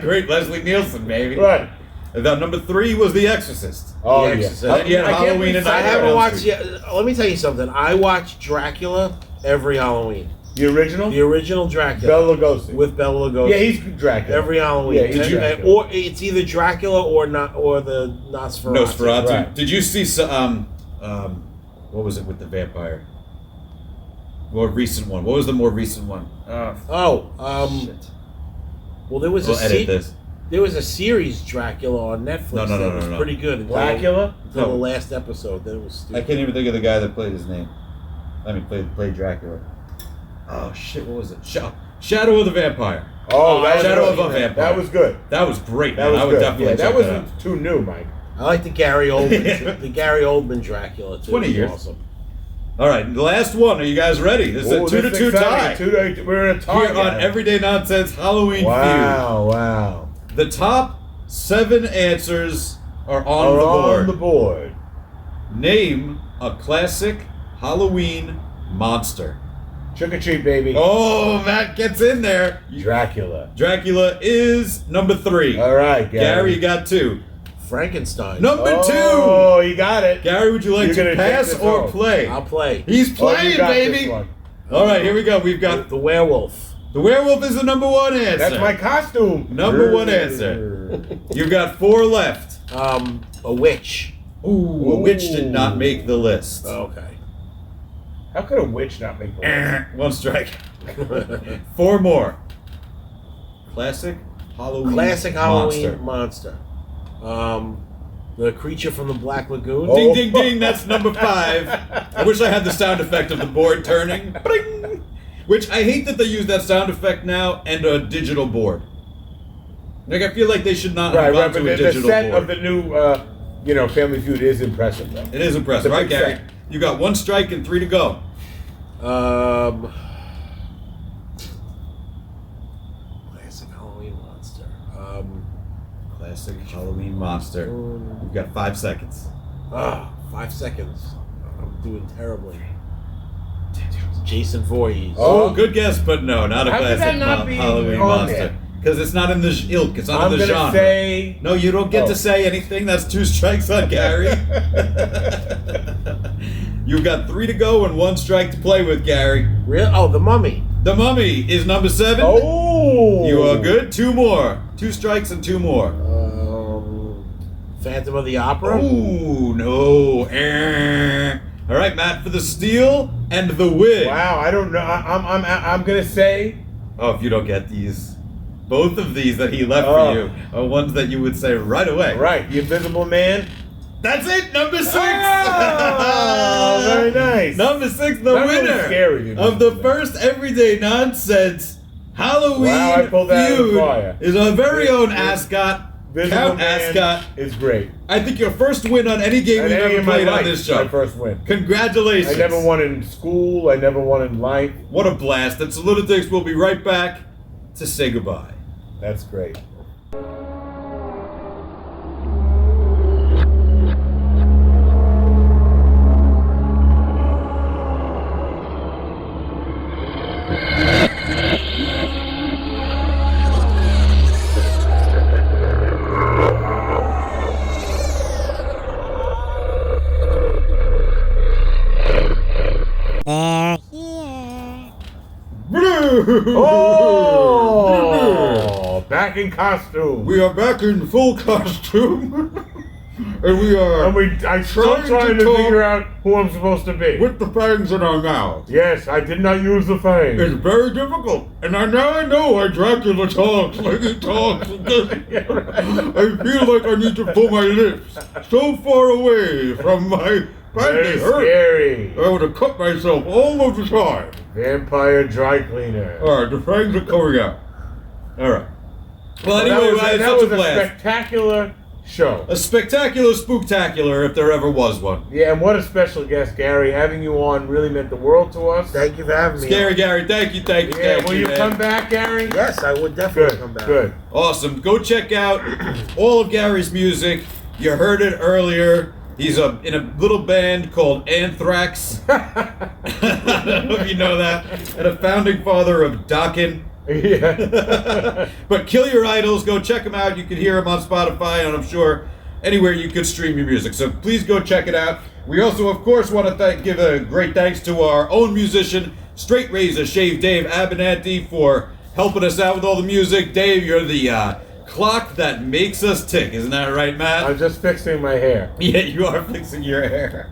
B: Great Leslie Nielsen, baby.
C: right.
B: And then number 3 was The Exorcist.
C: Oh,
D: The
C: yeah.
D: Exorcist.
B: Then you had
C: I can't
B: Halloween
C: believe
B: and
D: I
B: Nightmare on
D: haven't
B: Elm
D: watched
B: Street.
D: yet. Let me tell you something. I watch Dracula every Halloween.
C: The original?
D: The original Dracula.
C: Bela Lugosi.
D: With Bela Lugosi.
C: Yeah, he's Dracula.
D: Every Halloween.
C: Yeah, he's
D: And-
C: Dracula.
D: or it's either Dracula or not, or the Nosferatu.
B: Nosferatu.
C: Right.
B: Did you see what was it with the vampire? More recent one. What was the more recent one?
D: Oh,
B: Shit.
D: well, there was
B: We'll
D: a
B: edit this.
D: there was a series Dracula on Netflix
B: No,
D: that was
B: no.
D: pretty good. until-
C: Blackula?
D: Until
B: No.
D: the last episode, then it was
B: I
D: stupid.
B: can't even think of the guy that played his name. I mean, played Dracula. Oh shit! What was it? Shadow of the Vampire.
C: Oh, that was
B: Shadow
C: good.
B: of a Vampire.
C: That was good.
B: That was great.
C: That
B: man.
C: was
B: I would
C: good.
B: definitely
C: Yeah, that
B: check
C: wasn't
B: out.
C: too new, Mike.
D: I like the Gary Oldman, the Gary Oldman Dracula too.
B: 20
D: It was
B: years.
D: Awesome.
B: All right, the last one. Are you guys ready? This is
C: Ooh,
B: a 2 to
C: this
B: 2
C: is
B: tie.
C: exciting. We're in a tie.
B: Here on Everyday Nonsense Halloween
C: Wow.
B: Feud. The top 7 answers are on
C: Are
B: the
C: on
B: board.
C: the board.
B: Name a classic Halloween monster.
C: Trick or treat, baby.
B: Oh, Matt gets in there.
C: Dracula.
B: Dracula is number 3.
C: All right,
B: Gary, you got 2.
D: Frankenstein.
B: Number 2.
C: Oh, you got it.
B: Gary, would you like
C: You're
B: to
C: gonna
B: pass
C: take this
B: or
C: home.
B: play?
D: I'll play.
B: He's
C: Oh, you
B: playing,
C: got this
B: baby.
C: one.
B: All right, here we go. We've got
D: The werewolf.
B: the werewolf is the number 1 answer.
C: That's my costume.
B: Number 1 answer. You've got 4 left.
D: A witch.
B: Ooh, a witch did not make the list.
D: Okay.
C: How could a witch not make the list?
B: 1 strike. 4 more. Classic Halloween.
D: Classic Halloween
B: monster.
D: monster. The creature from the Black Lagoon.
C: Oh.
B: Ding, ding, ding. That's number 5. I wish I had the sound effect of the board turning. Bling! Which I hate that they use that sound effect now and a digital board. Like, I feel like they should not have gone
C: But
B: to a
C: the
B: digital
C: set
B: board.
C: of the new, Family Feud is impressive, though.
B: It is impressive,
C: It's a
B: right,
C: big
B: Gary?
C: set.
B: You got 1 strike and 3 to go.
D: Classic Halloween monster.
B: Classic Halloween monster. You've got 5 seconds.
D: 5 seconds. I'm doing terribly. Jason Voorhees.
B: Oh, good guess, but no, not a
C: How could
B: classic
C: that not be
B: Halloween
C: on
B: monster.
C: there?
B: Because it's not in the ilk. It's not
C: I'm
B: in the
C: going to
B: genre.
C: say...
B: No, you don't get
C: Oh.
B: to say anything. That's 2 strikes on Gary. You've got 3 to go and 1 strike to play with, Gary.
D: Real? Oh, the Mummy.
B: The Mummy is number 7.
C: Oh!
B: You are good. 2 more. 2 strikes and 2 more.
D: Phantom of the Opera.
B: Oh, no. All right, Matt, for the steal and the win.
C: Wow, I don't know. I'm going to say...
B: Oh, if you don't get these. Both of these that he left
C: Oh.
B: for you are ones that you would say right away.
C: Right, the Invisible Man.
B: That's it, number 6.
C: Oh, very nice.
B: Number 6, the
C: Not really
B: winner
C: scary,
B: of the first Everyday Nonsense Halloween
C: Wow, I pulled that out of the
B: feud
C: fire.
B: is our very own
C: This-
B: Ascot,
C: Invisible
B: Count
C: Man
B: Ascot.
C: is great.
B: I think your first win on any game
C: And
B: we've
C: any
B: ever
C: of my
B: played on
C: life,
B: this show.
C: my first win.
B: Congratulations.
C: I never won in school. I never won in life.
B: What a blast. That's Lunatics. We'll be right back to say goodbye.
C: That's great.
E: They're here.
C: Oh, back in costume.
B: We are back in full costume. And we are
C: I'm still trying to
B: talk
C: figure out who I'm supposed to be.
B: with the fangs in our mouth.
C: Yes, I did not use the fang.
B: It's very difficult. And I know why Dracula talks like he talks. I feel like I need to pull my lips so far away from my fangs.
C: Very
B: They hurt.
C: scary.
B: I would have cut myself all of the time.
C: Vampire dry cleaner.
B: Alright, the fangs are coming out. Alright. Well, anyway, I had
C: that
B: such
C: was
B: a
C: a
B: blast.
C: spectacular show.
B: A spectacular spooktacular, if there ever was one.
C: Yeah, and what a special guest, Gary. Having you on really meant the world to us.
D: Thank you for having me.
B: Scary Gary, thank you.
C: Yeah, will you
B: man.
C: come back, Gary?
D: Yes, I would definitely
C: Good,
D: come back.
C: good.
B: Awesome. Go check out all of Gary's music. You heard it earlier. He's in a little band called Anthrax. I don't know if you know that. And a founding father of Dokken.
C: Yeah.
B: But Kill Your Idols. Go check him out. You can hear him on Spotify, and I'm sure anywhere you could stream your music. So please go check it out. We also, of course, want to give a great thanks to our own musician, Straight Razor Shave Dave Abernathy, for helping us out with all the music. Dave, you're the clock that makes us tick. Isn't that right, Matt?
C: I'm just fixing my hair.
B: Yeah, you are fixing your hair.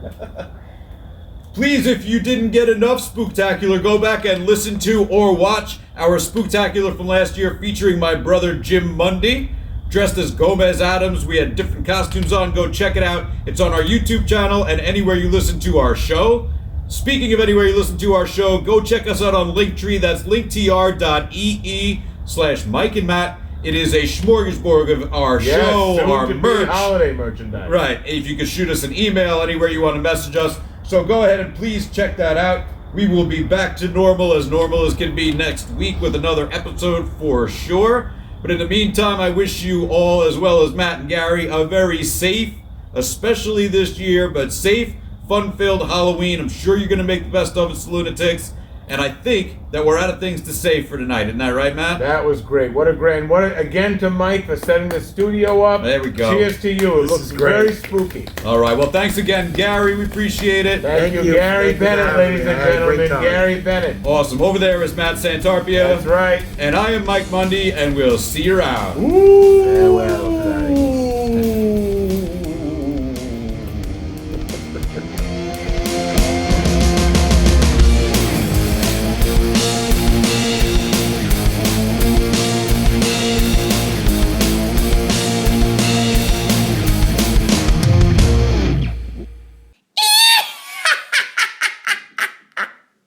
B: Please, if you didn't get enough Spooktacular, go back and listen to or watch our Spooktacular from last year featuring my brother Jim Mundy. Dressed as Gomez Adams. We had different costumes on. Go check it out. It's on our YouTube channel and anywhere you listen to our show. Speaking of anywhere you listen to our show, go check us out on Linktree. That's linktr.ee/Mike and Matt. It is a smorgasbord of our
C: Yes,
B: show,
C: soon
B: our
C: to be
B: merch.
C: holiday merchandise.
B: Right. If you could shoot us an email anywhere you want to message us. So go ahead and please check that out. We will be back to normal as can be next week with another episode for sure. But in the meantime, I wish you all, as well as Matt and Gary, a very safe, especially this year, but safe, fun-filled Halloween. I'm sure you're going to make the best of it, lunatics. And I think that we're out of things to say for tonight. Isn't that right, Matt?
C: That was great. Again to Mike for setting the studio up.
B: There we go.
C: Cheers to you. It
D: This
C: looks
D: is great.
C: very spooky.
B: All right. Well, thanks again, Gary. We appreciate it.
C: Thank you,
D: you.
C: Gary
D: Thank you for
C: Bennett,
D: having
C: ladies
D: me.
C: and
D: I had a great
C: gentlemen.
D: time.
C: Gary Bennett.
B: Awesome. Over there is Matt Santarpia.
C: That's right.
B: And I am Mike Mundy, and we'll see you around.
C: Ooh.
D: Farewell.